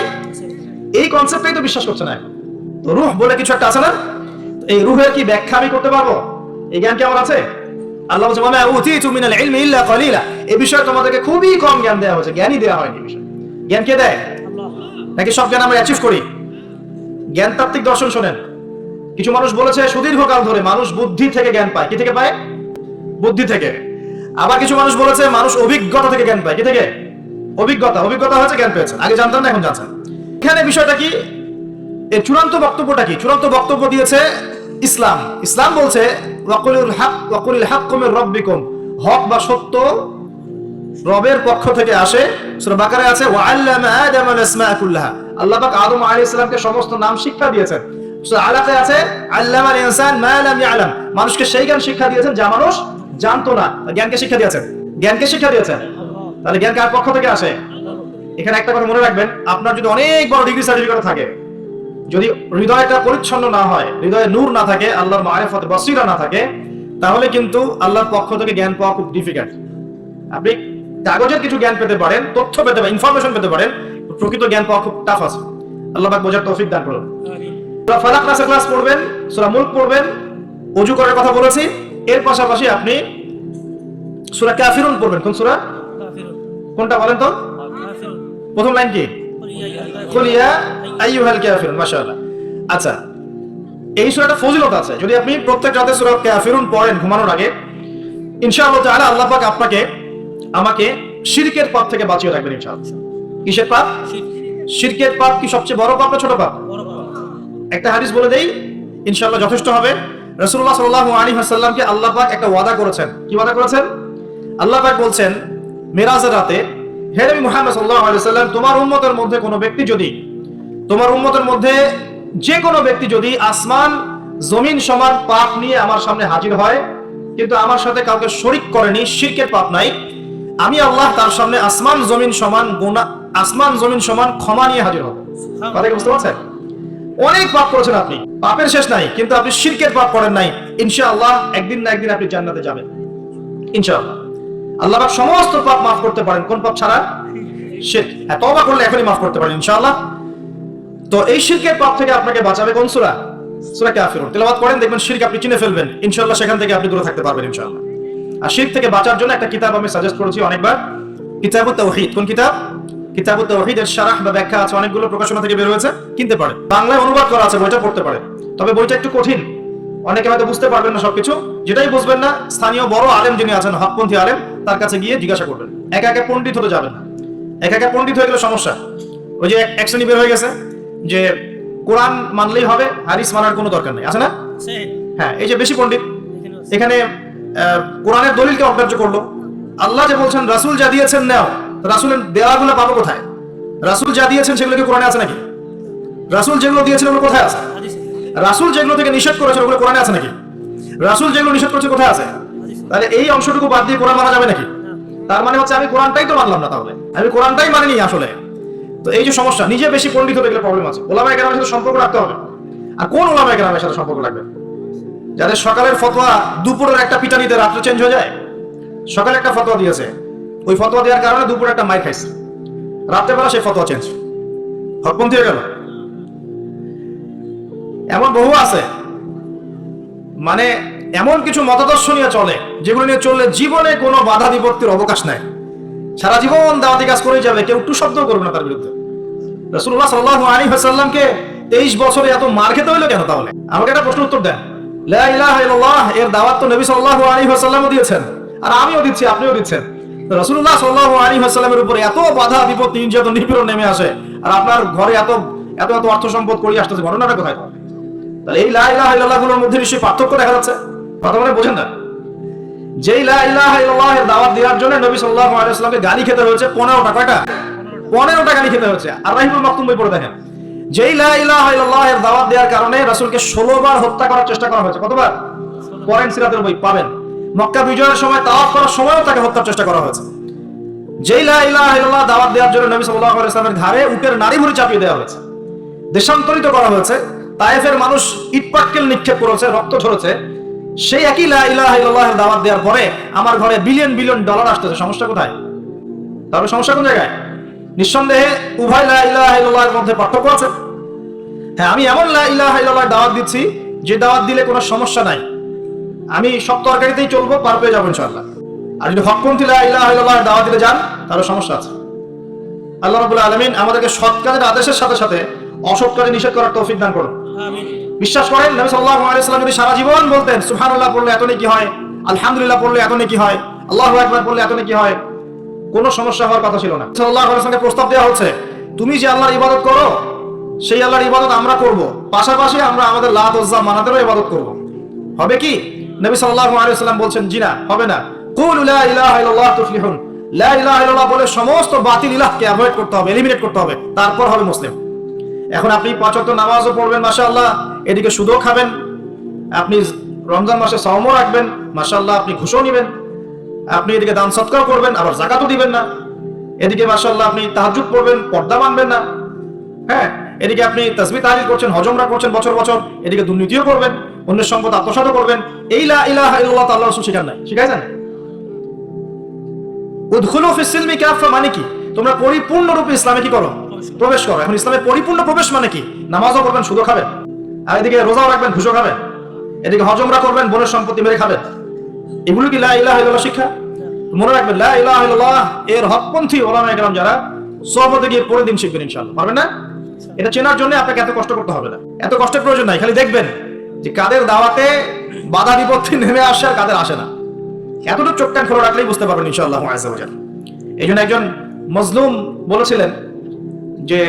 এই কনসেপ্টটাই তো বিশ্বাস করছে না। তো রূহ বলে কিছু একটা আছে না, এই রূহের কি ব্যাখ্যা আমি করতে পারবো? এই জ্ঞান কি আমার আছে? আল্লাহ বলছে ওয়া মা উতিতু মিনাল ইলমি ইল্লা কলিলা, এই বিষয়ে তোমাদেরকে খুবই কম জ্ঞান দেওয়া হয়েছে, জ্ঞানই দেওয়া হয়নি। এই বিষয়ে জ্ঞান কে দেয়? আল্লাহ। নাকি সব জ্ঞান আমরা অ্যাচিভ করি? জ্ঞান তাত্ত্বিক দর্শন শোনেন, কিছু মানুষ বলেছে সুদীর্ঘকাল ধরে মানুষ বুদ্ধি থেকে জ্ঞান পায়। কি থেকে পায়? বুদ্ধি থেকে। আবার কিছু মানুষ বলেছে মানুষ অভিজ্ঞতা থেকে জ্ঞান পায়। কি থেকে? অভিজ্ঞতা। অভিজ্ঞতা হচ্ছে জ্ঞান পেয়েছেন, আগে জানতেন না, এখন জানছেন। এখানে বিষয়টা কি? এর চূড়ান্ত বক্তব্যটা কি? চূড়ান্ত বক্তব্য দিয়েছে ইসলাম। ইসলাম বলছে ওয়াকুলুল হক ওয়াকুলিল হাক্কু মির রাব্বিকুম, হক বা সত্য রবের পক্ষ থেকে আসে। সূরা বাকারায় আছে ওয়া আল্লামা আদাম আল আসমাআ কুল্লাহা, আল্লাহ পাক আদম আলাইহিস সালামকে সমস্ত নাম শিক্ষা দিয়েছেন। সূরা আলাকায় আছে আল্লামাল ইনসান মা লাম ইয়ালাম, মানুষকে সেই জ্ঞান শিক্ষা দিয়েছেন যা মানুষ জানতো না। জ্ঞানকে শিক্ষা দিয়েছেন, জ্ঞানকে শিক্ষা দিয়েছেন। তাহলে জ্ঞান কার পক্ষ থেকে আসে? এখানে একটা কথা মনে রাখবেন, আপনার যদি অনেক বড় ডিগ্রি সার্টিফিকেট থাকে, যদি হৃদয়টা পরিচ্ছন্ন না হয়, হৃদয়ে নূর না থাকে, আল্লাহর মারিফত বসিরা না থাকে, তাহলে কিন্তু আল্লাহর পক্ষ থেকে জ্ঞান পাওয়া খুব ডিফিকাল্ট। আপনি কাগজের কিছু জ্ঞান পেতে পারেন, তথ্য পেতে পারেন, ইনফরমেশন পেতে পারেন, প্রকৃত জ্ঞান পাওয়া খুব টাফ আছে। আল্লাহ পাক বোঝার তৌফিক দান করুন। সূরা ফালাক ক্লাস পড়বেন, সূরা মুলক পড়বেন, ওযু করার কথা বলেছি। এর পাশাপাশি আপনি সূরা কাফিরুন পড়বেন। কোন সূরা? কাফিরুন। কোনটা বলেন তো? কাফিরুন। প্রথম লাইন কি? কুল ইয়া আইয়ুহাল কাফিরুন। মাশাআল্লাহ। আচ্ছা, এই সূরাটা ফজিলত আছে। যদি আপনি প্রত্যেক রাতে সূরা কাফিরুন পড়েন ঘুমানোর আগে, ইনশাআল্লাহ তাআলা আল্লাহ পাক আপনাকে আমাকে শিরকের পাপ থেকে বাঁচিয়ে রাখবেন ইনশাআল্লাহ। কিসের পাপ? শিরকের পাপ কি সবচেয়ে বড় পাপ না ছোট পাপ? বড় পাপ। একটা হাদিস বলে দেই, ইনশাআল্লাহ যথেষ্ট হবে। রাসূলুল্লাহ সাল্লাল্লাহু আলাইহি ওয়াসাল্লামকে আল্লাহ পাক একটা ওয়াদা করেছেন। কি ওয়াদা করেছেন? আল্লাহ পাক বলছেন মিরাজের রাতে, হে নবী মুহাম্মদ সাল্লাল্লাহু আলাইহি ওয়াসাল্লাম, তোমার উম্মতের মধ্যে কোনো ব্যক্তি যদি, তোমার উম্মতের মধ্যে যে কোনো ব্যক্তি যদি আসমান জমিন সমান পাপ নিয়ে আমার সামনে হাজির হয়, কিন্তু আমার সাথে কাউকে শরীক করেনি, শিরকের পাপ নাই, আমি আল্লাহ তার সামনে আসমান জমিন সমান গুনাহ, আসমান জমিন সমান ক্ষমা নিয়ে হাজির হব। কথা কি বুঝতে পারছেন? অনেক পাপ করেছেন আপনি, পাপের শেষ নাই, কিন্তু আপনি শিরকের পাপ করেন নাই। ইনশাআল্লাহ একদিন না একদিন আপনি জান্নাতে যাবেন ইনশাআল্লাহ। আল্লাহ পাক সমস্ত পাপ মাফ করতে পারেন, কোন পাপ ছাড়া? শিরক। হ্যাঁ, তওবা করলে এখনই মাফ করতে পারেন ইনশাআল্লাহ। তো এই শিরকের পাপ থেকে আপনাকে বাঁচাবে কোন সূরা? সূরা কাফিরুন। তেলাওয়াত করেন, দেখবেন শিরক আপনি চিনে ফেলবেন ইনশাআল্লাহ, সেখান থেকে আপনি দূরে থাকতে পারবেন ইনশাআল্লাহ। আর শিরক থেকে বাঁচার জন্য একটা কিতাব আমি সাজেস্ট করেছি অনেকবার, কিতাবুত তাওহীদ। কোন কিতাব? কিতাবুত তাওহীদ। এর শারাহ বা ব্যাখ্যা আছে, অনেকগুলো প্রকাশনা থেকে বের হয়েছে, কিনতে পারেন। বাংলায় অনুবাদ করা আছে, বইটা পড়তে পারেন। তবে বইটা একটু কঠিন, অনেকে হয়তো বুঝতে পারবেন না সবকিছু। যেটাই বুঝবেন না, স্থানীয় বড় আলেম যিনি আছেন, হকপন্থী আলেম, তার কাছে গিয়ে জিজ্ঞাসা করবেন। একা একা পণ্ডিত হতে যাবেন না, একা একা পণ্ডিত হয়ে গেলে সমস্যা। ওই যে এক শ্রেণী বের হয়ে গেছে যে কোরআন মানলেই হবে, হাদিস মানার কোনো দরকার নেই, আছে না? হ্যাঁ, এই যে বেশি পণ্ডিত এখানে কোরআনের দলিলকে অগ্রাহ্য করলো। আল্লাহ যে বলছেন রাসূল যা দিয়েছেন নাও, রাসূলের দেওয়াগুলো পাবো কোথায়? রাসূল যা দিয়েছেন সেগুলো কি কোরআনে আছে নাকি? রাসূল যেগুলো দিয়েছেন ওগুলো কোথায় আছে? রাসূল যেগুলো থেকে নিষেধ করেছেন ওগুলো কোরআনে আছে নাকি? রাসূল যেগুলো নিষেধ করেছে কোথায় আছে? তাহলে এই অংশটুকু বাদ দিয়ে কোরআন মানা যাবে নাকি? তার মানে হচ্ছে আমি কোরআনটাই তো মানলাম না, তাহলে আমি কোরআনটাই মানিনি আসলে। তো এই যে সমস্যা, নিজে বেশি পণ্ডিত হতে গেলে প্রবলেম আছে। ওলামায়ে কেরামের সাথে সম্পর্ক রাখতে হবে। আর কোন ওলামায়ে কেরামের সাথে সম্পর্ক রাখবেন? যাদের সকালের ফতোয়া দুপুরের একটা পিটানিতে রাত্রে চেঞ্জ হয়ে যায়। সকালে একটা ফতোয়া দিয়েছে, ওই ফতোয়া দেওয়ার কারণে দুপুরে একটা মাইর খাইছে, রাত্রেবেলা সেই ফতোয়া চেঞ্জ, হকপন্থী হয়ে গেল। এমন বহু আছে, মানে এমন কিছু মতাদর্শ নিয়ে চলে যেগুলো নিয়ে চললে জীবনে কোনো বাধা বিপত্তির অবকাশ নাই, সারা জীবন দাওয়াতি কাজ করেই যাবে, কেউ একটু শব্দ করবে না তার বিরুদ্ধে। রাসূলুল্লাহ সাল্লাল্লাহু আলাইহি ওয়াসাল্লামকে 23 বছরে এত মার খেতে হইলো কেন? তাহলে আমাকে একটা প্রশ্ন উত্তর দেন। লা ইলাহা ইল্লাল্লাহ এর দাওয়াত তো নবী সাল্লাল্লাহু আলাইহি ওয়াসাল্লামও দিয়েছেন, আর আমিও দিচ্ছি, আপনিও দিচ্ছেন। রাসূলুল্লাহ সাল্লাল্লাহু আলাইহি ওয়াসাল্লামের উপর এত বাধা বিপত্তি, নির্যাতন, নিপীড়ন নেমে আসে, আর আপনার ঘরে এত এত এত অর্থ সম্পদ করিয়ে আসতেছে, ঘটনাটা কোথায়? তাহলে এই লা ইলাহা ইল্লাল্লাহ গুলোর মধ্যে নিশ্চয়ই পার্থক্য দেখা যাচ্ছে। কথা বলে বোঝেন না? যেই লা ইলাহা ইল্লাল্লাহের দাওয়াত দেওয়ার জন্য নবী সাল্লাল্লাহু আলাইহি ওয়াসাল্লামকে গালি খেতে হয়েছে 15টা। কয়টা? 15টা গালি খেতে হয়েছে। আর রাহিবুল মাকতুম বই পড়ে দেখেন, যেই লা ইলাহা ইল্লাল্লাহের দাওয়াত দেওয়ার কারণে রাসূলকে 16 বার হত্যা করার চেষ্টা করা হয়েছে। কতবার? পড়েন সিরাতের বই পাবেন। মক্কা বিজয়ের সময় তাওয়াফ করার সময়ও তাকে হত্যার চেষ্টা করা হয়েছে। যেই লা ইলাহা ইল্লাল্লাহ দাওয়াত দেওয়ার জন্য নবী সাল্লাল্লাহু আলাইহি ওয়াসাল্লামের ঘাড়ে উটের নাড়ি ভুঁড়ি চাপিয়ে দেওয়া হয়েছে, দেশান্তরিত করা হয়েছে, তায়েফের মানুষ ইটপাটকেল নিক্ষেপ করেছে, রক্ত ঝরেছে। সেই একই লা ইলাহা ইল্লাল্লাহের দাওয়াত দেওয়ার পরে আমার ঘরে বিলিয়ন বিলিয়ন ডলার আসতেছে। সমস্যা কোথায়? তাহলে সমস্যা কোন জায়গায়? নিঃসন্দেহে উভয় লা ইলাহা ইল্লাল্লাহের মধ্যে পার্থক্য আছে। হ্যাঁ, আমি এমন লা ইলাহা ইল্লাল্লাহ দাওয়াত দিচ্ছি যে দাওয়াত দিলে কোনো সমস্যা নাই, আমি সব তরকারিতেই চলবো, পার পেয়ে যাবো ইনশাআল্লাহ। আর যদি হকপন্থী লা ইলাহা ইল্লাল্লাহর দাওয়াত দিতে যান তাহলে সমস্যা আছে। আল্লাহ রাব্বুল আলামিন আমাদেরকে সৎ কাজের আদেশের সাথে সাথে অসৎ কাজে নিষেধ করার তৌফিক দান করুন। আমিন। বিশ্বাস করেন নবী সাল্লাল্লাহু আলাইহি ওয়াসাল্লাম যদি সারা জীবন বলতেন সুবহানাল্লাহ পড়লে এত নেকি হয়, আলহামদুলিল্লাহ পড়লে এত নেকি হয়, আল্লাহু আকবার পড়লে এত নেকি হয়, কোনো সমস্যা হওয়ার কথা ছিল না। সাল্লাল্লাহু আলাইহি ওয়াসাল্লামকে প্রস্তাব দেওয়া হচ্ছে, তুমি যে আল্লাহর ইবাদত করো সেই আল্লাহর ইবাদত আমরা করব, পাশাপাশি আমরা আমাদের লাত ওজ্জা মানাতেরও ইবাদত করব। হবে কি? নবী সাল্লাল্লাহু আলাইহি ওয়াসাল্লাম বলছেন জি না, হবে না। কুলু লা ইলাহা ইল্লাল্লাহ তুফলিহুন, লা ইলাহা ইল্লাল্লাহ বলে সমস্ত বাতিল ইলাহকে অ্যাভয়েড করতে হবে, এলিমিনেট করতে হবে, তারপর হবে মুসলিম। এখন আপনি 5 ওয়াক্ত নামাজও পড়বেন মাশাআল্লাহ, এদিকে সুদও খাবেন, আপনি রমজান মাসে সাওমও রাখবেন মাশাআল্লাহ, আপনি ঘুষও নেবেন, আপনি এদিকে দান সদকাও করবেন, আবার যাকাতও দিবেন না, এদিকে মাশাআল্লাহ আপনি তাহাজ্জুদ পড়বেন, পর্দা মানবেন না, হ্যাঁ, এদিকে আপনি তাসবিহ তাহলিল করছেন, হজ উমরা করছেন বছর বছর, এদিকে দুর্নীতিও করবেন, অন্যের সম্পদ আত্মসাৎও করবেন। এই লা ইলাহা ইল্লাল্লাহ আল্লাহর রাসূল শিখান নাই, শিখাইছেন? উদখুলু ফিস সিলমি কাফা মানে কি? তোমরা পরিপূর্ণরূপে ইসলামে কি করো? প্রবেশ করো। এখন ইসলামে পরিপূর্ণ প্রবেশ মানে কি? নামাজও করবেন, সুদও খাবেন, আর এদিকে রোজাও রাখবেন, ঘুষও খাবেন, এদিকে হজ উমরা করবেন, বোনের সম্পত্তি মেরে খাবেন। এগুলো কি লা ইলাহা ইল্লাল্লাহ শিক্ষা? মনে রাখবেন লা ইলাহা ইল্লাল্লাহ এর হকপন্থী ওলামায়ে কেরাম যারা সোহবতে গিয়ে পড়ে দিন শিখবেন ইনশাআল্লাহ। পারবেন না? এটা চেনার জন্য আপনাকে এত কষ্ট করতে হবে না, এত কষ্টের প্রয়োজন নাই। খালি দেখবেন যে কাদের দাওয়াতে বাধা বিপত্তি নেমে আসে আর কাদের আসে না। এতটুকু চোখ কান খোলা রাখলেই বুঝতে পারবেন ইনশাআল্লাহ আযজা ওয়া জাল। এই জন্য একজন মজলুম বলেছিলেন যে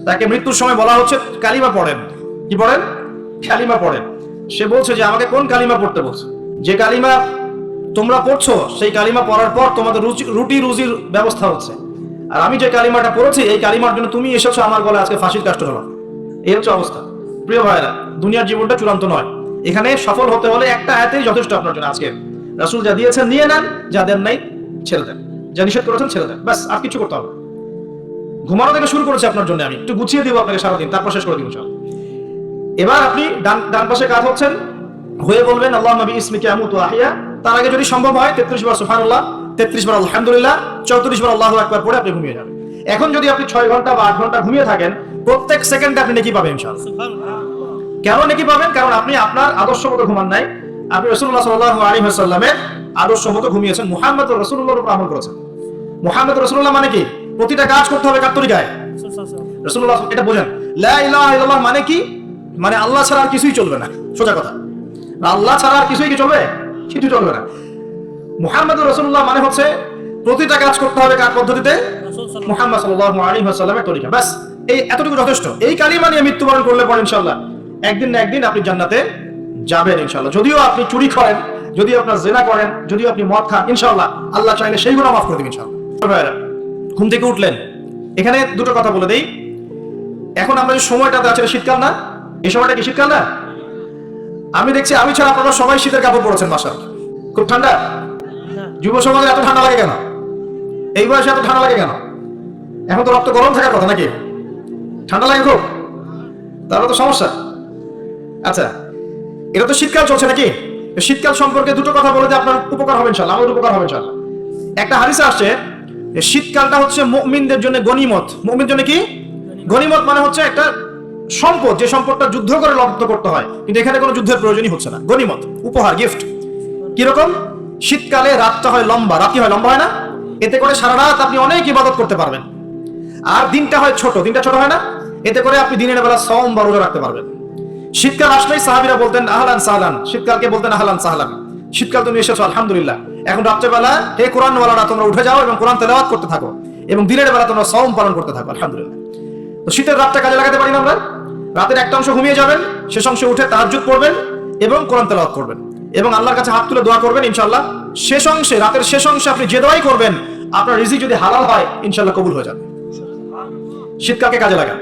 তাকে মৃত্যুর সময় বলা হচ্ছে কালিমা পড়েন। কি পড়েন? কালিমা পড়েন। সে বলছে যে আমাকে কোন কালিমা পড়তে বলছে? যে কালিমা তোমরা পড়ছো সেই কালিমা পড়ার পর তোমাদের রুটি রুজির ব্যবস্থা হচ্ছে, আর আমি যে কালিমাটা পড়েছি এই কালিমার জন্য তুমি এসেছো আমার গলায় আজকে ফাঁসির কাষ্ট হলো। এই হচ্ছে অবস্থা। প্রিয় ভাইরা, দুনিয়ার জীবনটা চূড়ান্ত নয়, এখানে সফল হতে হলে একটা আয়াতেই যথেষ্ট আপনার জন্য। আজকে রাসূল যা দিয়েছেন নিয়ে নেন, যা দেন নাই ছেড়ে দেন, যা নিষেধ করেছেন ছেড়ে দেন, ব্যাস, আর কিছু করতে হবে। ঘুমানো থেকে শুরু করেছি আপনার জন্য, আমি একটু গুছিয়ে দিব আপনাকে সারাদিন, তারপর শেষ করে দিব ইনশাআল্লাহ। এবার আপনি ডান পাশে কাজ হচ্ছেন হয়ে বলবেন আল্লাহুম্মা বিইসমিকা আমুতু ওয়া আহইয়া। তার আগে যদি সম্ভব হয় 33 বার সুবহানাল্লাহ, 33 বার আলহামদুলিল্লাহ, 34 বার আল্লাহু আকবার পড়ে আপনি ঘুমিয়ে যাবেন। এখন যদি আপনি 6 ঘন্টা বা 8 ঘন্টা ঘুমিয়ে থাকেন, প্রত্যেক সেকেন্ডে আপনি নেকি পাবেন ইনশাআল্লাহ। কেন নেকি পাবেন? কারণ আপনি আপনার আদর্শ মতো ঘুমান নাই, আপনি রাসূলুল্লাহ সাল্লাল্লাহু আলাইহি ওয়াসাল্লামের আদর্শ মতো ঘুমিয়েছেন, মুহাম্মদ রাসূলুল্লাহর উপর আমল করেছেন। মুহাম্মদ রাসূলুল্লাহ মানে কি? প্রতিটা কাজ করতে হবে কার তরিকায়? রাসূলুল্লাহ। এটা বোঝেন। লা ইলাহা ইল্লাল্লাহ মানে কি? মানে আল্লাহ ছাড়া আর কিছুই চলবে না, সোজা কথা। আল্লাহ ছাড়া আর কিছুই কি চলবে? কিছু চলবে না। মুহাম্মদুর রাসূলুল্লাহ মানে হচ্ছে প্রতিটা কাজ করতে হবে কার পদ্ধতিতে? মুহাম্মদ সাল্লাল্লাহু আলাইহি ওয়াসাল্লামের তরিকা। ব্যাস, এই এতটুকু যথেষ্ট। এই কালিমা নিয়ে মৃত্যুবরণ করলে পরে ইনশাআল্লাহ একদিন না একদিন আপনি জান্নাতে যাবেন ইনশাআল্লাহ। যদিও আপনি চুরি করেন, যদিও আপনার জিনা করেন, যদিও আপনি মদ খান, ইনশাআল্লাহ আল্লাহ চাইলে সেই গুনাহ মাফ করে দিবেন ইনশাআল্লাহ। ঘুম থেকে উঠলেন, এখানে দুটো কথা বলে দেই। এখন আমরা যে সময়টাতে আছে শীতকাল না? এই সময়টা কি শীতকাল না? আমি দেখছি আমি ছাড়া আপনারা সবাই শীতের কাপড় পরেছেন বাসায়। খুব ঠান্ডা? যুব সমাজে এত ঠান্ডা লাগে কেন? এই বয়সে এত ঠান্ডা লাগে কেন? এখন তো রক্ত গরম থাকার কথা নাকি? ঠান্ডা লাগে খুব? তাহলে তো সমস্যা। আচ্ছা, এটা তো শীতকাল চলছে নাকি? শীতকাল সম্পর্কে দুটো কথা বলে দিয়ে আপনার উপকার হবে ইনশাআল্লাহ, আমার উপকার হবে ইনশাআল্লাহ। একটা হাদিসে আসছে শীতকালটা হচ্ছে মুমিনদের জন্য গনিমত। মুমিনদের জন্য কি গনিমত? মানে হচ্ছে একটা সম্পদ, যে সম্পদটা যুদ্ধ করে লব্ধ করতে হয়, কিন্তু এখানে কোনো যুদ্ধের প্রয়োজনই হচ্ছে না। গনিমত, উপহার, গিফট। কিরকম? শীতকালে রাতটা হয় লম্বা, রাতি হয় লম্বা, হয় না? এতে করে সারা রাত আপনি অনেক ইবাদত করতে পারবেন। আর দিনটা হয় ছোট, দিনটা ছোট হয় না? এতে করে আপনি দিনের বেলা সাওম বা রোজা রাখতে পারবেন। শীতকাল আসলেই সাহাবীরা বলতেন আহলান সাহলান, শীতকালকে বলতেন আহলান সাহলান, শীতকাল তুমি এসেছো আলহামদুলিল্লাহ। এখন রাত্রেবেলা হে কোরআনওয়ালারা তোমরা উঠে যাও এবং কোরআন তেলাওয়াত করতে থাকো, এবং দিনের বেলা তোমরা সাওম পালন করতে থাকো আলহামদুলিল্লাহ। তো শীতের রাতটা কাজে লাগাতে পারি না আমরা? রাতের একটা অংশ ঘুমিয়ে যাবেন, শেষ অংশে উঠে তাহাজ্জুদ পড়বেন এবং কোরআন তেলাওয়াত করবেন। এবং আল্লাহর কাছে হাত তুলে দোয়া করবেন, ইনশাআল্লাহ শেষ অংশে, রাতের শেষ অংশে আপনি যে দোয়াই করবেন আপনার রিজিক যদি হালাল হয় ইনশাআল্লাহ কবুল হয়ে যাবে। শীতকালকে কাজে লাগান।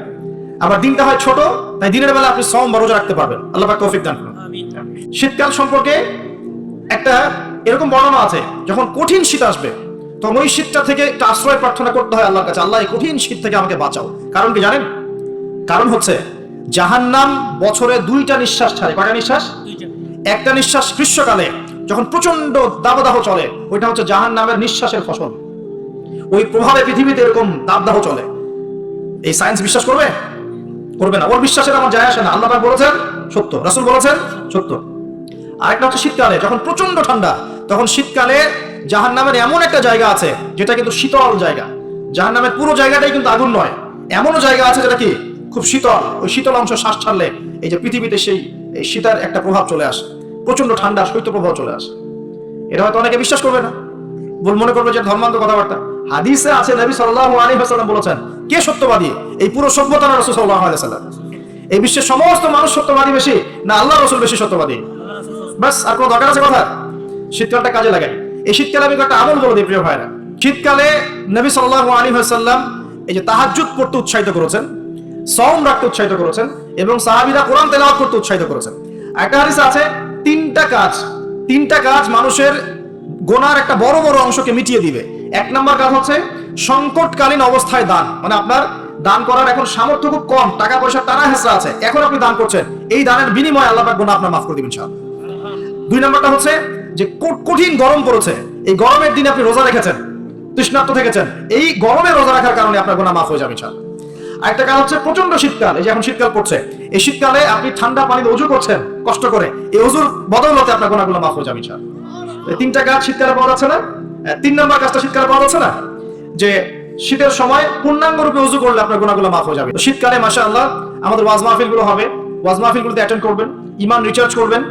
আবার দিনটা হয় ছোট, তাই দিনের বেলা আপনি সওম বা রোজা রাখতে পারবেন। আল্লাহ পাক তৌফিক দান করুন। শীতকাল সম্পর্কে একটা এরকম বর্ণনা আছে, যখন কঠিন শীত আসবে তখন ওই শীতটা থেকে একটা আশ্রয় প্রার্থনা করতে হয় আল্লাহর কাছে, আল্লাহ এই কঠিন শীত থেকে আমাকে বাঁচাও। কারণ কি জানেন? কারণ হচ্ছে জাহান্নাম বছরে 2টা নিঃশ্বাস ছাড়ে। কয়টা নিঃশ্বাস? একটা নিঃশ্বাস গ্রীষ্মকালে যখন প্রচন্ড দাবদাহ চলে, ওইটা হচ্ছে জাহান্নামের নিঃশ্বাসের ফসল। ওই প্রভাবে পৃথিবীতে এরকম দাবদাহ চলে। এই সায়েন্স বিশ্বাস করবে? করবে না। ওর বিশ্বাসের আমার যায় আসে না। আল্লাহ পাক বলেছেন সত্য, রাসূল বলেছেন সত্য। আরেকটা হচ্ছে শীতকালে যখন প্রচন্ড ঠান্ডা, তখন শীতকালে জাহান্নামের এমন একটা জায়গা আছে যেটা কিন্তু শীতল জায়গা। জাহান্নামের পুরো জায়গাটাই কিন্তু আগুন নয়, এমনও জায়গা আছে যেটা কি খুব শীতল। ওই শীতল অংশ শ্বাস ছাড়লে এই যে পৃথিবীতে সেই শীতের একটা প্রভাব চলে আসে, প্রচন্ড ঠান্ডা শৈত্য প্রভাব চলে আসে। এটা হয়তো অনেকে বিশ্বাস করবে না, মনে করবে যে ধর্মান্ত কথাবার্তা। হাদিসে আছে নবী সাল্লাল্লাহু আলাইহি ওয়াসাল্লাম বলেছেন, কে সত্যবাদী? এই পুরো সভ্যতা না রাসূল সাল্লাল্লাহু আলাইহি ওয়াসাল্লাম? এই বিশ্বের সমস্ত মানুষ সত্যবাদী বেশি না আল্লাহ রাসূল বেশি সত্যবাদী? বাস, আর কোনো দরকার আছে কথা? শীতকালটা কাজে লাগাই। এই শীতকালে আমি একটা আমল বলে দিই প্রিয় ভাইরা। শীতকালে নবী সাল্লাল্লাহু আলাইহি ওয়াসাল্লাম এই যে তাহাজ্জুদ পড়তে উৎসাহিত করেছেন, সওম রাখতে উৎসাহিত করেছেন এবং সাহাবীরা কোরআন তেলাওয়াত করতে উৎসাহিত করেছেন। একটা হাদিস আছে, তিনটা কাজ মানুষের গোনার একটা বড় বড় অংশকে মিটিয়ে দিবে। 1 নম্বর কাজ হচ্ছে সংকটকালীন অবস্থায় দান, মানে আপনার দান করার এখন সামর্থ্য খুব কম, টাকা পয়সা টানা হেসরা আছে, এখন আপনি দান করছেন, এই দানের বিনিময়ে আল্লাহ পাক গুনাহ আপনার মাফ করে দিবেন ইনশাআল্লাহ। 2 নম্বরটা হচ্ছে যে কঠিন গরম পড়েছে, এই গরমের দিনে আপনি রোজা রেখেছেন, তৃষ্ণার্ত থেকেছেন, এই গরমে রোজা রাখার কারণে আপনার গুনাহ মাফ হয়ে যাবে ইনশাআল্লাহ। আরেকটা কাজ হচ্ছে প্রচন্ড শীতকাল, এই যে এখন শীতকাল পড়ছে, এই শীতকালে আপনি ঠান্ডা পানিতে ওযু করছেন কষ্ট করে, এই ওযুর বদৌলতে আপনার গুনাহগুলো মাফ হয়ে যাবে ইনশাআল্লাহ। এই 3টা কাজ শীতকালে পাওয়া যাচ্ছে না? 3 নম্বর কাজটা শীতকালে পাওয়া যাচ্ছে না, যে শীতের সময় পূর্ণাঙ্গ রূপে ওযু করলে আপনার গুনাহগুলো মাফ হয়ে যাবে। তো শীতকালে মাশাআল্লাহ আমাদের ওয়াজ মাহফিলগুলো হবে, ওয়াজ মাহফিলগুলোতে অ্যাটেন্ড করবেন, ঈমান রিচার্জ করবেন,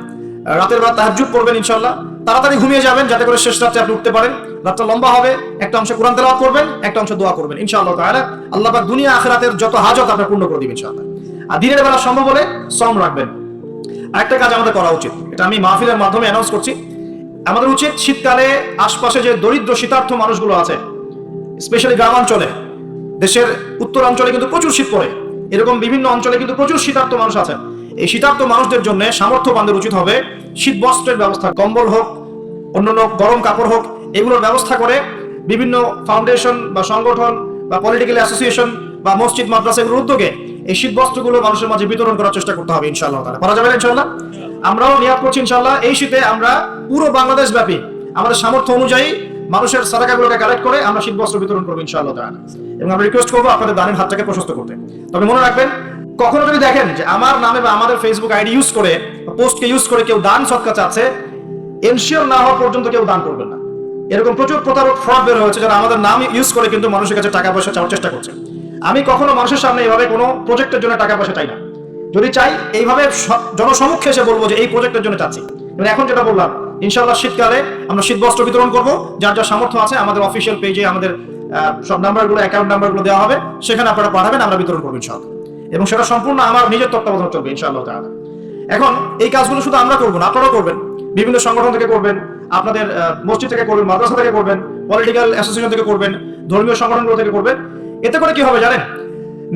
রাতের বেলা তাহাজ্জুদ পড়বেন ইনশাআল্লাহ, তাড়াতাড়ি ঘুমিয়ে যাবেন যাতে করে শেষ রাতে আপনি উঠতে পারেন। রাতটা লম্বা হবে, একটা অংশ কোরআন তেলাওয়াত করবেন, একটা অংশ দোয়া করবেন ইনশাআল্লাহ তাআলা। আল্লাহ পাক দুনিয়া আখিরাতের যত হাজত আপনার পূর্ণ করে দিবেন ইনশাআল্লাহ। আর দিনের বেলা সম্ভব হলে সওম রাখবেন। আরেকটা কাজ আমাদের করা উচিত, এটা আমি মাহফিলের মাধ্যমে অ্যানাউন্স করছি, আমাদের উচিত শীতকালে আশপাশে যে দরিদ্র শীতার্থ মানুষগুলো আছে, স্পেশালি গ্রামাঞ্চলে, দেশের উত্তরাঞ্চলে কিন্তু প্রচুর শীত পড়ে, এরকম বিভিন্ন অঞ্চলে কিন্তু প্রচুর শীতার্থ মানুষ আছেন। এই শীতার্থ মানুষদের জন্য সামর্থ্যবানদের উচিত হবে শীত বস্ত্রের ব্যবস্থা, কম্বল হোক, অন্যান্য গরম কাপড় হোক, এগুলোর ব্যবস্থা করে বিভিন্ন ফাউন্ডেশন বা সংগঠন বা পলিটিক্যাল অ্যাসোসিয়েশন বা মসজিদ মাদ্রাসা এগুলোর উদ্যোগে এই শীত বস্ত্রগুলো মানুষের মাঝে বিতরণ করার চেষ্টা করতে হবে ইনশাআল্লাহ তাআলা। করা যাবে ইনশাআল্লাহ? আমরাও নিয়াত করছি ইনশাআল্লাহ এই শীতে আমরা পুরো বাংলাদেশ ব্যাপী আমাদের সামর্থ্য অনুযায়ী মানুষের সাদাকাগুলোকে কালেক্ট করে আমরা শীত বস্ত্র বিতরণ করবো ইনশাআল্লাহ তাআলা। এবং আমরা রিকোয়েস্ট করবো আপনাদের দানের হাতটাকে প্রশস্ত করতে। তবে মনে রাখবেন, কখনো যদি দেখেন যে আমার নামে বা আমাদের ফেসবুক আইডি ইউজ করে, পোস্টকে ইউজ করে কেউ দান সদকা চাচ্ছে, এনশিওর না হওয়া পর্যন্ত কেউ দান করবেন না। এরকম প্রচুর প্রতারক, ফ্রড বের হয়েছে যারা আমাদের নাম ইউজ করে কিন্তু মানুষের কাছে টাকা পয়সা চাওয়ার চেষ্টা করছে। আমি কখনো মানুষের সামনে এইভাবে কোনো প্রজেক্টের জন্য টাকা পয়সা চাই না। যদি চাই এইভাবে জনসমক্ষে এসে বলবো যে এই প্রজেক্টের জন্য চাচ্ছি। মানে এখন যেটা বললাম, ইনশাআল্লাহ শীতকালে আমরা শীত বস্ত্র বিতরণ করবো, যার যার সামর্থ্য আছে আমাদের অফিসিয়াল পেজে আমাদের সব নাম্বারগুলো, অ্যাকাউন্ট নাম্বারগুলো দেওয়া হবে, সেখানে আপনারা পাঠাবেন, আমরা বিতরণ করবো ইনশাআল্লাহ। এবং সেটা সম্পূর্ণ আমার নিজের তত্ত্বাবধানে চলবে ইনশাআল্লাহ তাআলা। এখন এই কাজগুলো শুধু আমরা করবো না, আপনারাও করবেন, বিভিন্ন সংগঠন থেকে করবেন, আপনাদের মসজিদ থেকে করবেন, মাদ্রাসা থেকে করবেন, পলিটিক্যাল অ্যাসোসিয়েশন থেকে করবেন, ধর্মীয় সংগঠনগুলো থেকে করবেন। এতে করে কি হবে জানেন?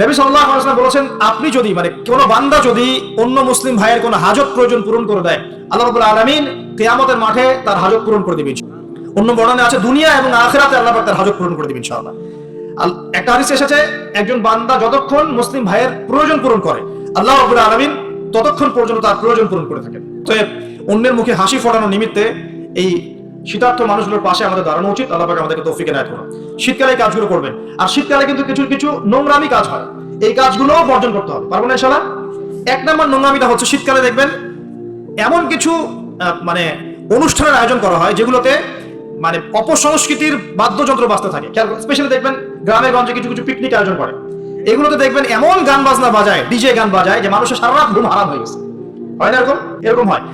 নবী সাল্লাল্লাহু আলাইহি ওয়াসাল্লাম বলেছেন, আপনি যদি কোনো বান্দা যদি অন্য মুসলিম ভাইয়ের কোনো হাজত প্রয়োজন পূরণ করে দেয়, আল্লাহ রাব্বুল আলামিন কিয়ামতের মাঠে তার হাজত পূরণ করে দিবেন। অন্য বর্ণনায় আছে দুনিয়া এবং আখিরাতে আল্লাহ পাক তার হাজত পূরণ করে দিবেন ইনশাআল্লাহ। একটা হাদিসে এসেছে, একজন বান্দা যতক্ষণ মুসলিম ভাইয়ের প্রয়োজন পূরণ করে, আল্লাহ রাব্বুল আলামিন ততক্ষণ পর্যন্ত তার প্রয়োজন পূরণ করে থাকেন। তো অন্যের মুখে হাসি ফোটানোর নিমিত্তে এই শীতার্থ মানুষগুলোর পাশে আমাদের দাঁড়ানো উচিত। আল্লাহ পাক আমাদেরকে তৌফিক এনায়েত করুন। শীতকালে এই কাজগুলো করবেন। আর শীতকালে কিন্তু কিছু কিছু নোংরামি কাজ হয়, এই কাজগুলো বর্জন করতে হবে, পারবো না ইনশাআল্লাহ? 1 নম্বর নোংরামিটা হচ্ছে, শীতকালে দেখবেন এমন কিছু অনুষ্ঠানের আয়োজন করা হয় যেগুলোতে অপসংস্কৃতির বাদ্যযন্ত্র বাজতে থাকে। স্পেশালি দেখবেন গ্রামে গঞ্জে কিছু কিছু পিকনিক আয়োজন করে, এগুলোতে দেখবেন এমন গান বাজনা বাজায়, ডিজে গান বাজায়, যে মানুষের সারা রাত ঘুম হারাম হয়ে গেছে। হয় না এরকম হয়?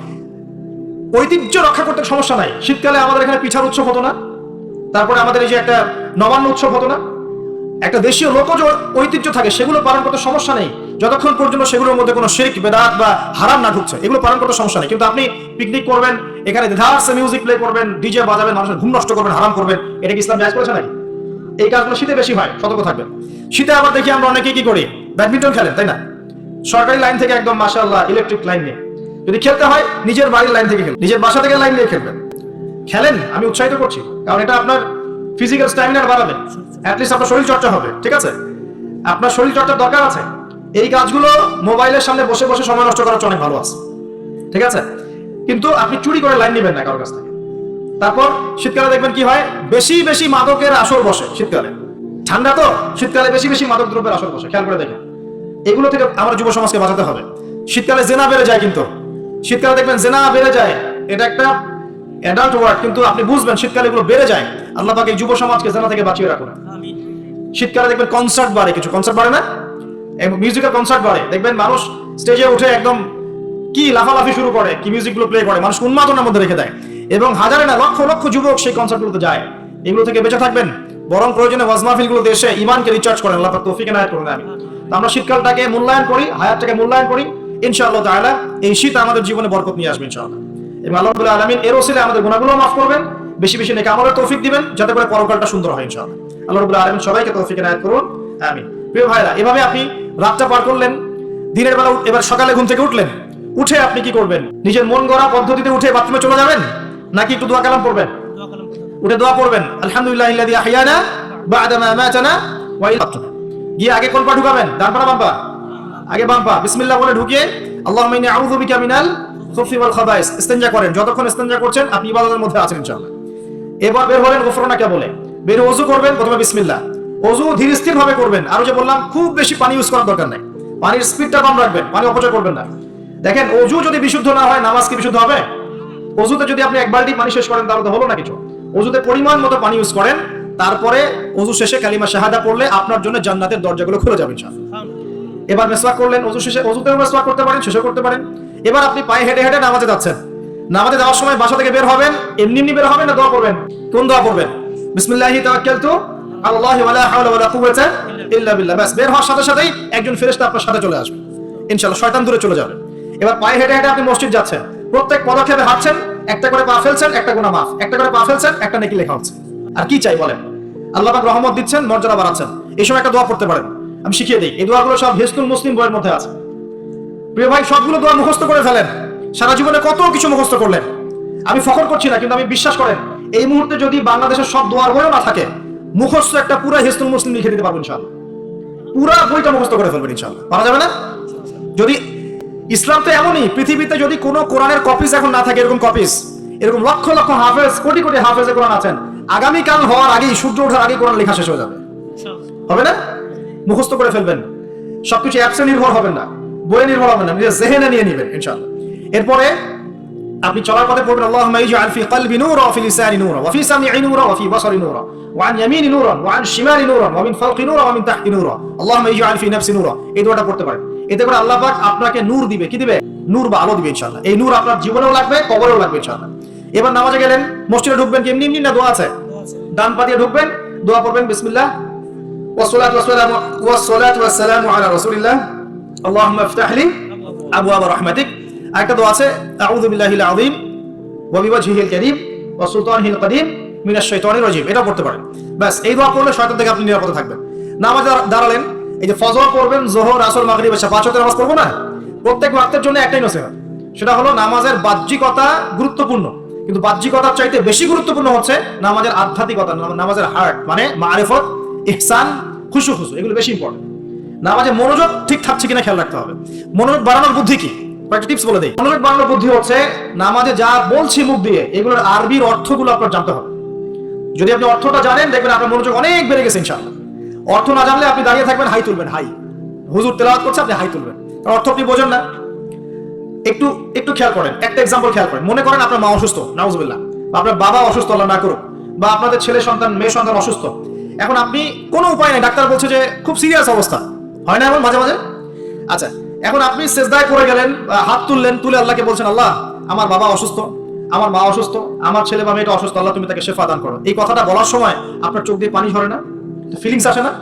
ঐতিহ্য রক্ষা করতে সমস্যা নাই। শীতকালে আমাদের এখানে পিঠার উৎসব হতো না, তারপরে আমাদের এই যে একটা নবান্ন উৎসব হতো না, একটা দেশীয় লোকজ ঐতিহ্য থাকে, সেগুলো পালন করতে সমস্যা নেই যতক্ষণ পর্যন্ত সেগুলোর মধ্যে কোনো শিরক, বেদাত বা হারাম না ঢুকছে, এগুলো পালন করতে সমস্যা নেই। কিন্তু আপনি পিকনিক করবেন, এখানে ধারসে মিউজিক প্লে করবেন, ডিজে বাজাবেন, মানুষের ঘুম নষ্ট করবেন, হারাম করবেন, এটা কি ইসলাম জায়েজ করেছে নাকি? এই কাজগুলো শীতে বেশি হয়, সতর্ক থাকবেন। শীতে আবার দেখি আমরা অনেকেই কি করি, ব্যাডমিন্টন খেলেন, তাই না? সরকারি লাইন থেকে একদম মাশাআল্লাহ ইলেকট্রিক লাইন নিয়ে, যদি খেলতে হয় নিজের বাড়ির লাইন থেকে খেলবেন, নিজের বাসা থেকে লাইন নিয়ে খেলবেন, খেলেন। আমি উৎসাহিত করছি, কারণ এটা আপনার ফিজিক্যাল স্ট্যামিনা বাড়াবে, অ্যাটলিস্ট আপনার শরীর চর্চা হবে, ঠিক আছে? আপনার শরীর চর্চার দরকার আছে। এই কাজগুলো মোবাইলের সামনে বসে বসে সময় নষ্ট করার অনেক ভালো আছে, ঠিক আছে? কিন্তু আপনি চুরি করে লাইন নেবেন না কারোর কাছ থেকে। তারপর শীতকালে দেখবেন কি হয়, বেশি বেশি মাদকের আসর বসে শীতকালে। ঠান্ডা তো, শীতকালে বেশি বেশি মাদক দ্রব্যের আসর বসে, খেয়াল করে দেখেন। এগুলো থেকে আমার যুব সমাজকে বাঁচাতে হবে। শীতকালে জেনা বেড়ে যায়, কিন্তু শীতকালে দেখবেন জেনা বেড়ে যায়, এটা একটা অ্যাডাল্ট ওয়ার্ড, কিন্তু আপনি বুঝবেন শীতকালে এগুলো বেড়ে যায়। আল্লাহ পাক এই যুব সমাজকে জেনা থেকে বাঁচিয়ে রাখুন। শীতকালে দেখবেন কনসার্ট বাড়ে, কিছু কনসার্ট বাড়ে না, মিউজিক্যাল কনসার্ট বাড়ে, দেখবেন মানুষ স্টেজে উঠে একদম কি লাফালাফি শুরু করে, কি মিউজিকগুলো প্লে করে, মানুষ উন্মাদনার মধ্যে রেখে দেয়, এবং হাজারে না লক্ষ লক্ষ যুবক সেই কনসার্টগুলোতে যায়। এগুলো থেকে বেঁচে থাকবেন, বরং প্রয়োজনে ওয়াজ মাহফিলগুলোতে এসে ঈমানকে রিচার্জ করেন। আল্লাহ পাক তৌফিক এনায়েত করুন। আমি তো আমরা শীতকালটাকে মূল্যায়ন করি, হায়াতটাকে মূল্যায়ন করি। ইনশাআল্লাহ তাআলা এই শীত আমাদের জীবনে বরকত নিয়ে আসবে ইনশাআল্লাহ, এবং আল্লাহ রাব্বুল আলামিন এর ওসিলায় আমাদের গুনাহগুলো মাফ করবেন, বেশি বেশি নেক আমলের তৌফিক দিবেন, যাতে করে পরকালটা সুন্দর হয় ইনশাআল্লাহ। আল্লাহ রাব্বুল আলামিন সবাইকে তৌফিক এনায়েত করুন, আমিন। প্রিয় ভাইরা, এভাবে আপনি রাতটা পার করলেন, দিনের বেলা এবার সকালে ঘুম থেকে উঠলেন, উঠে আপনি কি করবেন? নিজের মন গড়া পদ্ধতিতে উঠে বাথরুমে চলে যাবেন, নাকি একটু দোয়া কালাম পড়বেন? উঠে দোয়া পড়বেন, আলহামদুলিল্লাহিল্লাযী আহইয়ানা বা'দা মা আমাতানা ওয়া ইলাইহি। গিয়ে আগে কোন পা ঢুকাবেন? ডান পা না বাম পা? আগে বাম পা। বিসমিল্লাহ বলে ঢুকিয়ে আল্লাহুম্মা ইন্নী আউযু বিকা মিনাল খুবসি ওয়াল খাবাইস, ইস্তেনজা করেন। যতক্ষণ ইস্তেনজা করছেন আপনি ইবাদতের মধ্যে আছেন ইনশাআল্লাহ। এবার বের হলেন, গোফরানাকা বলে বের ওযু করবেন। প্রথমে বিসমিল্লাহ, ওযু ধীর স্থির ভাবে করবেন। আর যে বললাম, খুব বেশি পানি ইউজ করার দরকার নাই, পানির স্পিডটা কম রাখবেন, পানি অপচয় করবেন না। দেখেন, ওযু যদি বিশুদ্ধ না হয়, নামাজ কি বিশুদ্ধ হবে? ওযুতে যদি আপনি এক বালতি পানি শেষ করেন, তাহলে তো হলো না কিছু। ওযুতে পরিমাণ মতো পানি ইউজ করেন, তারপরে ওযু শেষে কালিমা শাহাদা পড়লে আপনার জন্য জান্নাতের দরজাগুলো খুলে যাবে ইনশাআল্লাহ। এবার মিসওয়াক করলেন, ওযু শেষে, ওযুতেও মিসওয়াক করতে পারেন, শেষে করতে পারেন। এবার আপনি পায়ে হেঁটে হেঁটে নামাজে যাচ্ছেন। নামাজে যাওয়ার সময় বাসা থেকে বের হবেন, এমনি এমনি বের হবেন না দোয়া করবেন? কোন দোয়া করবেন? বিসমিল্লাহি তাওয়াক্কালতু আলাল্লাহি ওয়া লা হাওলা ওয়া লা কুওয়াতা ইল্লা বিল্লাহ। বাস, বের হওয়ার সাথে সাথেই একজন ফেরেশতা আপনার সাথে চলে আসবে ইনশাআল্লাহ, শয়তান দূরে চলে যাবে। এবার পায়ে হেঁটে হেঁটে আপনি মসজিদ যাচ্ছেন, প্রত্যেক পদক্ষেপে হাঁটছেন, একটা করে পা ফেলছেন, একটা গুনাহ মাফ, একটা করে পা ফেলছেন, একটা নেকি লেখা হচ্ছে। আর কি চাই বলেন? আল্লাহ পাক রহমত দিচ্ছেন, মর্যাদা বাড়াচ্ছেন। এই সময় একটা দোয়া পড়তে পারেন, আমি শিখিয়ে দিই। এই দোয়াগুলো সব হিসনুল মুসলিম বইয়ের মধ্যে আছে। প্রিয় ভাই, সবগুলো দোয়া মুখস্থ করে ফেলেন। সারা জীবনে কত কিছু মুখস্থ করলেন, আমি ফখর করছি না, কিন্তু আমি বিশ্বাস করেন, এই মুহূর্তে যদি বাংলাদেশের সব দোয়ার বইও না থাকে, মুখস্থ একটা পুরো হিসনুল মুসলিম লিখে দিতে পারবেন ইনশাআল্লাহ। পুরা বইটা মুখস্থ করে ফেলবেন ইনশাআল্লাহ। পারা যাবে না? যদি ইসলাম তো এমনই, পৃথিবীতে যদি কোনো কোরআনের কপিস এখন না থাকে, এরকম কপিস, এরকম লক্ষ লক্ষ হাফেজ, কোটি কোটি হাফেজে কোরআন আছেন, আগামীকাল হওয়ার আগেই, সূর্য ওঠার আগেই কোরআন লেখা শেষ হয়ে যাবে। হবে না? মুখস্থ করে ফেলবেন। সবকিছু অ্যাপসে নির্ভর হবেন না, বইয়ে নির্ভর হবেন না, নিজের জেহেনে নিয়ে নেবেন ইনশাআল্লাহ। এরপরে আপনি চলার পথে পড়বেন, আল্লাহুম্মা ইজআল ফি কলবি নূরা ওয়া ফি লিসানি নূরা ওয়া ফি সামঈ নূরা ওয়া ফি বাসারি নূরা ওয়া আন ইয়ামিনি নূরা ওয়া আন শিমালি নূরা ওয়া মিন ফাওকি নূরা ওয়া মিন তাহতি নূরা আল্লাহুম্মা ইজআল ফি নাফসি নূরা। এই দোয়াটা পড়তে পারেন। এতে করে আল্লাহ পাক আপনাকে নূর দিবে। কি দিবে? নূর বা আলো দিবে ইনশাআল্লাহ। এই নূর আপনার জীবনেও লাগবে, কবরেও লাগবে ইনশাআল্লাহ। এবার নামাজে গেলেন, মসজিদে ঢুকবেন, কি এমনি এমনি না দোয়া আছে? ডান পা দিয়ে ঢুকবেন, দোয়া পড়বেন, বিসমিল্লাহ ওয়াসসালাতু ওয়াসসালামু আলা রাসূলিল্লাহ আল্লাহুম্মা ইফতাহ লি আবওয়াব রাহমাতিক। আরেকটা দোয়া আছে, আউযু বিল্লাহিল আযীম ওয়া বিওয়াজহিল কারীম ওয়া সুলতানিল কাদীম মিনাশ শাইতানির রাজীম। এটা পড়তে পারেন। বাস, এই দোয়া পড়লে শয়তান থেকে আপনি নিরাপদে থাকবেন। নামাজে দাঁড়ালেন, এই যে ফজর পড়বেন, যোহর, আসর, মাগরিব, এশা, 5 ওয়াক্তের নামাজ পড়বো না? প্রত্যেক ওয়াক্তের জন্য একটাই নসিহত, সেটা হলো নামাজের বাহ্যিকতা গুরুত্বপূর্ণ, কিন্তু বাহ্যিকতার চাইতে বেশি গুরুত্বপূর্ণ হচ্ছে নামাজের আধ্যাত্মিকতা, নামাজের হার্ট, মানে মারিফত, ইহসান, খুশু, এগুলো বেশি ইম্পর্টেন্ট। নামাজে মনোযোগ ঠিক থাকছে কিনা খেয়াল রাখতে হবে। মনোযোগ বাড়ানোর বুদ্ধি কি? কয়েকটা টিপস বলে দেই। মনোযোগ বাড়ানোর বুদ্ধি হচ্ছে, নামাজে যা বলছি মুখ দিয়ে, এগুলোর আরবির অর্থগুলো আপনার জানতে হবে। যদি আপনি অর্থটা জানেন, দেখবেন আপনার মনোযোগ অনেক বেড়ে গেছে ইনশাআল্লাহ। অর্থ না জানলে আপনি দাঁড়িয়ে থাকবেন, হাই তুলবেন, হাই, হুজুর তেলাওয়াত করছে, আপনি হাই তুলবেন, কারণ অর্থ আপনি বোঝেন না। একটু একটু খেয়াল করেন, একটা এক্সাম্পল খেয়াল করেন। মনে করেন আপনার মা অসুস্থ, নাউজুবিল্লাহ, বা আপনার বাবা অসুস্থ, আল্লাহ না করুক, বা আপনাদের ছেলে সন্তান, মেয়ে সন্তান অসুস্থ। এখন আপনি কোনো উপায় নেই, ডাক্তার বলছে যে খুব সিরিয়াস অবস্থা, হয় না এমন মাঝে মাঝে? আচ্ছা, এখন আপনি সেজদায় পড়ে গেলেন, হাত তুললেন, তুলে আল্লাহকে বলছেন, আল্লাহ, আমার বাবা অসুস্থ, আমার মা অসুস্থ, আমার ছেলে বা মেয়েটা অসুস্থ, আল্লাহ তুমি তাকে শেফা দান করো। এই কথাটা বলার সময় আপনার চোখ দিয়ে পানি ঝরে না? ফিলিংস আসে না?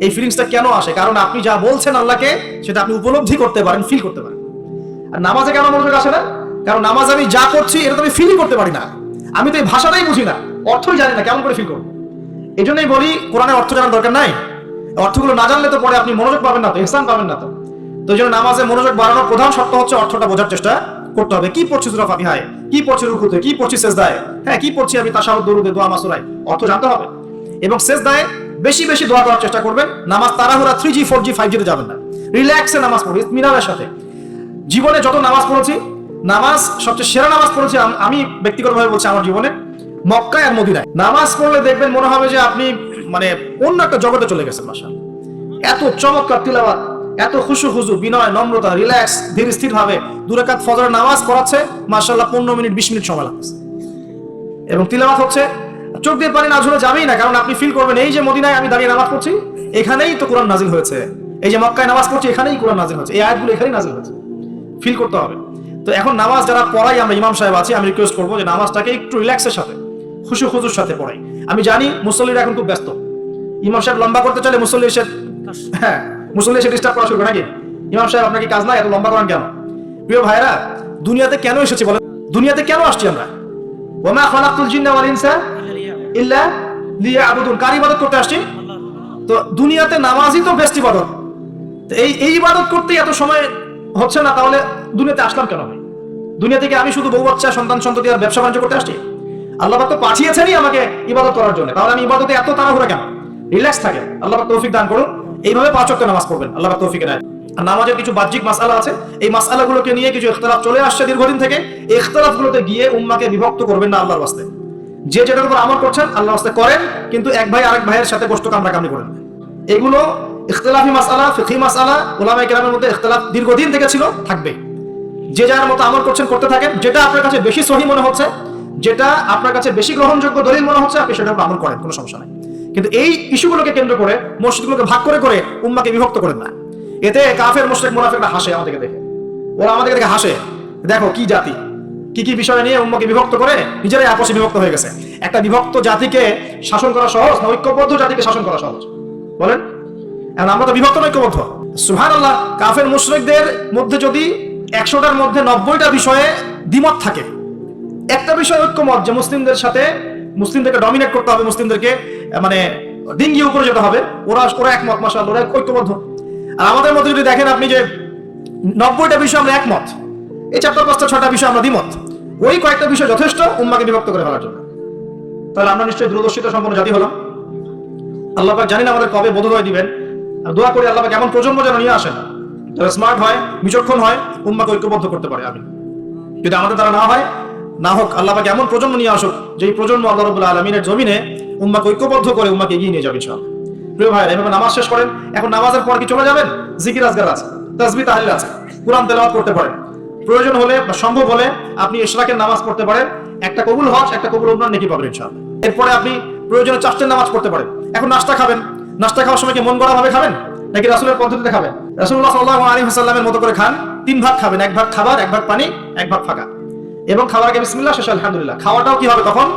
এই ফিলিংসটা কেন আসে? কারণ আপনি যা বলছেন আল্লাহকে, সেটা আপনি উপলব্ধি করতে পারেন, ফিল করতে পারেন। আর নামাজে কেন মনোযোগ আসে না? কারণ নামাজ আমি যা করছি এটা তো আমি ফিলই করতে পারি না, আমি তো এই ভাষাটাই বুঝি না, অর্থই জানি না, কেমন করে ফিল করবো? এই জন্যই বলি কোরআনের অর্থ জানার দরকার নাই। অর্থগুলো না জানলে তো পরে আপনি মনোযোগ পাবেন না, তো ইহসান পাবেন না। তো এই জন্য নামাজে মনোযোগ বাড়ানোর প্রধান শর্ত হচ্ছে অর্থটা বোঝার চেষ্টা করতে হবে। কি পড়ছি সূরা ফাতিহায়, কি পড়ছি রুকুতে, কি পড়ছি সিজদায়, হ্যাঁ কি পড়ছি আমি তাশাহুদ, দুরুদে, দোয়া, মাসুরায়, অর্থ জানতে হবে। এবং সিজদায় বেশি বেশি দোয়া করার চেষ্টা করবেন। নামাজ তাড়াহুড়া 3G 4G 5G তে যাবেন না, রিল্যাক্সে নামাজ পড়বেন, ইতমিনানের সাথে। জীবনে যত নামাজ পড়েছি, নামাজ সবচেয়ে সেরা নামাজ পড়েছি আমি ব্যক্তিগতভাবে বলছি আমার জীবনে মক্কায় আর মদিনায়। নামাজ পড়লে দেখবেন মনে হবে যে আপনি মানে অন্য একটা জগতে চলে গেছেন। মাশাআল্লাহ, এত চমৎকার তিলাওয়াত, এত খুশু খুজু, বিনয়, নম্রতা, রিল্যাক্স, ধীর স্থির ভাবে 2 রাকাত ফজরের নামাজ করাচ্ছে, মাশাআল্লাহ 15 মিনিট 20 মিনিট সময় লাগছে। এবং তিলাওয়াত হচ্ছে, চোখ দিয়ে পানি না ঝরে যাবেই না, কারণ আপনি ফিল করবেন এই যে মদিনায় আমি দাঁড়িয়ে নামাজ পড়ছি, এখানেই তো কোরআন নাজিল হয়েছে। এই যে মক্কায় নামাজ পড়ছি, এখানেই কোরআন নাজিল হয়েছে, এই আয়াতগুলো এখানেই নাজিল হয়েছে, ফিল করতে হবে। তো এখন নামাজ যারা পড়াই আমরা ইমাম সাহেব আছি, আমি রিকোয়েস্ট করবো যে নামাজটাকে একটু রিল্যাক্সের সাথে, খুশু খুজুর সাথে পড়াই। আমি জানি মুসল্লিরা এখন খুব ব্যস্ত, ইমাম সাহেব লম্বা করতে চাইলে মুসল্লি এসে ডিস্টার্ব করা শুরু করে নাকি, ইমাম সাহেব আপনার কি কাজ নাই, এত লম্বা করেন কেন? প্রিয় ভাইরা, দুনিয়াতে কেন এসেছি বলেন? দুনিয়াতে কেন আসছি আমরা? ওয়া মা খালাকতুল জিন্না ওয়াল ইনসা ইল্লা লিয়াবুদুন, কার ইবাদত করতে আসছি? তো দুনিয়াতে নামাজই তো বেস্ট ইবাদত। তো এই ইবাদত করতে এত সময় হচ্ছে না, তাহলে দুনিয়াতে আসলাম কেন? দুনিয়া থেকে আমি শুধু বউ বাচ্চা, সন্তান সন্ততি আর ব্যবসা বাণিজ্য করতে আসছি? আল্লাহ পাক তো পাঠিয়েছেনই আমাকে ইবাদত করার জন্য, তাহলে আমি ইবাদতে এত তাড়াহুড়া কেন? রিল্যাক্স থাকে, আল্লাহ পাক তৌফিক দান করুন। এইভাবে 5 ওয়াক্ত নামাজ পড়বেন, আল্লাহ পাক তৌফিক দেয়। আর নামাজের কিছু বাহ্যিক মাসআলা আছে, এই মাসআলাগুলোকে নিয়ে কিছু ইখতিলাফ চলে আসছে দীর্ঘদিন থেকে। এই ইখতিলাফগুলোতে গিয়ে উম্মাহকে বিভক্ত করবেন না আল্লাহর ওয়াস্তে। যে যেটার উপর আমল করছেন আল্লাহর ওয়াস্তে করেন, কিন্তু এক ভাই আরেক ভাইয়ের সাথে গোশত কামড়াকামড়ি করেন না। এগুলো ইখতিলাফি মাসআলা, ফিকহি মাসআলা, উলামায়ে কেরামের মধ্যে ইখতিলাফ দীর্ঘদিন থেকে ছিল, থাকবে। যে যার মতো আমল করছেন করতে থাকেন, যেটা আপনার কাছে বেশি সহিহ মনে হচ্ছে, যেটা আপনার কাছে বেশি গ্রহণযোগ্য দলিল মনে হচ্ছে, আপনি সেটার উপর আমল করেন, কোনো সমস্যা নাই। কিন্তু এই ইস্যুগুলোকে কেন্দ্র করে, মসজিদগুলোকে ভাগ করে করে উম্মাহকে বিভক্ত করেন না। এতে কাফের, মুশরিক, মুনাফিকরা হাসে আমাদেরকে দেখে, ওরা আমাদেরকে দেখে হাসে, দেখো কি জাতি, কি কি বিষয় নিয়ে উম্মাহকে বিভক্ত করে নিজেরাই আপসে বিভক্ত হয়ে গেছে। একটা বিভক্ত জাতিকে শাসন করা সহজ না ঐক্যবদ্ধ জাতিকে শাসন করা সহজ? বলেন। এখন আমরা তো বিভক্ত না ঐক্যবদ্ধ? সুবহানাল্লাহ, কাফের মুশরিকদের মধ্যে যদি 100টার মধ্যে 90টা বিষয়ে দ্বিমত থাকে, একটা বিষয় ঐক্যমত যে মুসলিমদেরকে ডমিনেট করতে হবে, মুসলিমদেরকে মানে ডিঙ্গিয়ে উপরে যেতে হবে, ওরা একমত, মাশাআল্লাহ ওরা ঐক্যবদ্ধ। আর আমাদের মধ্যে যদি দেখেন আপনি যে 90টা বিষয় আমরা একমত, এই 4-5-6টা বিষয় আমরা দ্বিমত, ওই কয়েকটা বিষয় যথেষ্ট উম্মাহকে বিভক্ত করে ফেলার জন্য। তাহলে আমরা নিশ্চয়ই দূরদর্শিতা সম্পন্ন জাতি হলাম। আল্লাহ পাক জানি না আমাদের কবে বোধোদয় দিবেন। দোয়া করি আল্লাহ পাক এমন প্রজন্ম যেন নিয়ে আসেন যারা স্মার্ট হয়, বিচক্ষণ হয়, উম্মাহকে ঐক্যবদ্ধ করতে পারে। আমি যদি আমাদের দ্বারা না হোক, আল্লাহ পাক এমন প্রজন্ম নিয়ে আসুক যে প্রজন্ম আল্লাহ রাব্বুল আলামিনের জমিনে উম্মাহকে ঐক্যবদ্ধ করে উম্মাহকে এগিয়ে নিয়ে যাবে ইনশাআল্লাহ। প্রিয় ভাইরা, এভাবে নামাজ শেষ করেন। এখন নামাজের পর কি চলে যাবেন? জিকির আজকার আছে, তাসবিহ তাহলিল আছে, কুরআন তেলাওয়াত করতে পারেন। প্রয়োজন হলে বা সম্ভব হলে আপনি ইশরাকের নামাজ পড়তে পারেন, একটা কবুল হজ, একটা কবুল উমরার নেকি পাবেন ইনশাআল্লাহ। এরপরে আপনি প্রয়োজনে চারটের নামাজ পড়তে পারেন। এখন নাস্তা খাবেন, নাস্তা খাওয়ার সময় কি মন গড়া ভাবে খাবেন নাকি রাসূলের পদ্ধতিতে খাবেন? রাসূলুল্লাহ সাল্লাল্লাহু আলাইহি ওয়াসাল্লামের মতো করে খান। 3 ভাগ খাবেন, 1 ভাগ খাবার, 1 ভাগ পানি, 1 ভাগ ফাঁকা। এবং খাবার আগে বিসমিল্লাহ, শেষে আলহামদুলিল্লাহ। খাওয়াটাও কি হবে তখন?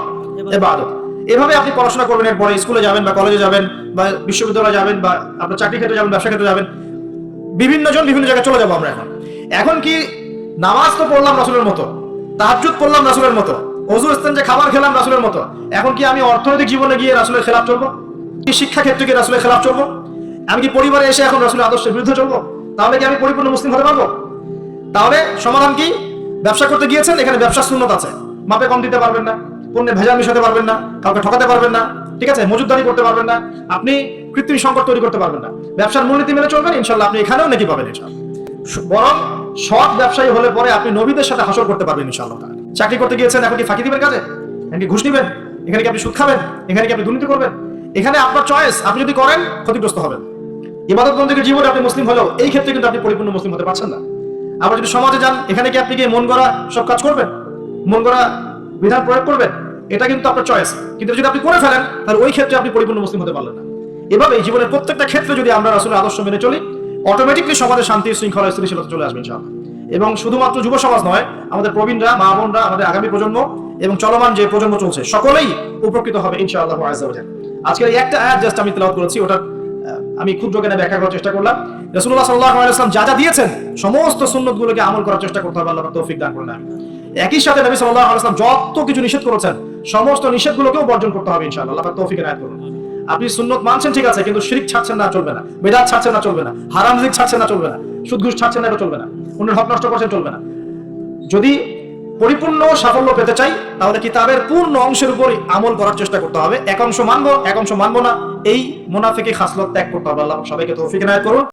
ইবাদত। এভাবে আপনি পড়াশোনা করবেন, এরপরে স্কুলে যাবেন বা কলেজে যাবেন বা বিশ্ববিদ্যালয়ে যাবেন বা আপনার চাকরি ক্ষেত্রে যাবেন, ব্যবসা ক্ষেত্রে যাবেন, বিভিন্ন জায়গায় চলে যাবো আমরা। এখন কি নামাজ তো পড়লাম রাসূলের মতো, তাহাজ্জুদ পড়লাম রাসূলের মতো, ওযু ইস্তেঞ্জা খাবার খেলাম রাসূলের মতো, এখন কি আমি অর্থনৈতিক জীবনে গিয়ে রাসূলের খেলাফ চলবো? কি শিক্ষা ক্ষেত্রে গিয়ে রাসূলের খেলাফ চলবো? আমি কি পরিবারে এসে এখন রাসূলের আদর্শের বিরুদ্ধে চলবো? তাহলে কি আমি পরিপূর্ণ মুসলিম হতে পারবো? তাহলে সমাধান কি? ব্যবসা করতে গিয়েছেন, এখানে ব্যবসার সুন্নত আছে, মাপে কম দিতে পারবেন না, পণ্যে ভেজাল মিশাতে পারবেন না, কাউকে ঠকাতে পারবেন না, ঠিক আছে, মজুদদারি করতে পারবেন না, আপনি কৃত্রিম সংকট তৈরি করতে পারবেন না। ব্যবসার মূলনীতি মেনে চলবেন, ইনশাআল্লাহ আপনি এখানেও নেকি পাবেন ইনশাআল্লাহ। বরং সৎ ব্যবসায়ী হলে পরে আপনি নবীদের সাথে হাসর করতে পারবেন ইনশাআল্লাহ। চাকরি করতে গিয়েছেন, এখন কি ফাঁকি দিবেন কাজে? এখানে কি ঘুষ নিবেন? এখানে কি আপনি সুদ খাবেন? এখানে কি আপনি দুর্নীতি করবেন? এখানে আপনার চয়েস, আপনি যদি করেন ক্ষতিগ্রস্ত হবেন। ইবাদত বন্দেগীর জীবনে আপনি মুসলিম হলেও এই ক্ষেত্রে কিন্তু আপনি পরিপূর্ণ মুসলিম হতে পারছেন না। আবার যদি সমাজে যান, এখানে কি আপনি গিয়ে মন গড়া সব কাজ করবেন, মন গড়া বিধান প্রয়োগ করবেন? এটা কিন্তু আপনার চয়েস, কিন্তু যদি আপনি করে ফেলেন তাহলে ওই ক্ষেত্রে আপনি পরিপূর্ণ মুসলিম হতে পারলেন না। এভাবে জীবনের প্রত্যেকটা ক্ষেত্রে যদি আমরা রাসূলের আদর্শ মেনে চলি, অটোমেটিকলি সমাজে শান্তি, শৃঙ্খলা, স্থিতিশীলতা চলে আসবে ইনশাআল্লাহ। এবং শুধুমাত্র যুব সমাজ নয়, আমাদের প্রবীণরা, মা বোনরা, আমাদের আগামী প্রজন্ম এবং চলমান যে প্রজন্ম চলছে, সকলেই উপকৃত হবে ইনশাআল্লাহ আযজা ওয়া জাল্লা। আজকে একটা আয়াত জাস্ট আমি তেলাওয়াত করেছি, ওটা আমি ক্ষুদ্র জ্ঞানে ব্যাখ্যা করার চেষ্টা করলাম। রাসূলুল্লাহ সাল্লাল্লাহু আলাইহি ওয়াসাল্লাম যা যা দিয়েছেন সমস্ত সুন্নতগুলোকে আমল করার চেষ্টা করতে হবে, আল্লাহ তৌফিক দান করুন। একই সাথে নবী সাল্লাল্লাহু আলাইহি ওয়াসাল্লাম যত কিছু নিষেধ করেছেন সমস্ত নিষেধগুলোকেও বর্জন করতে হবে ইনশাআল্লাহ। আল্লাহ পাক তৌফিক এনায়েত করুন। আপনি সুন্নত মানছেন ঠিক আছে, কিন্তু শিরক ছাড়ছেন না, চলবে না। বিদআত ছাড়ছেন না, চলবে না। হারাম রিজিক ছাড়ছেন না, চলবে না। সুদ ঘুষ ছাড়ছেন না, এটা চলবে না। অন্যের হক নষ্ট করছেন, চলবে না। যদি পরিপূর্ণ সাফল্য পেতে চাই তাহলে কিতাবের পূর্ণ অংশের উপরই আমল করার চেষ্টা করতে হবে। এক অংশ মানবো, এক অংশ মানবো না, এই মুনাফিকি খাসলত ত্যাগ করতে হবে। আল্লাহ সবাইকে তৌফিক এনায়েত করুন।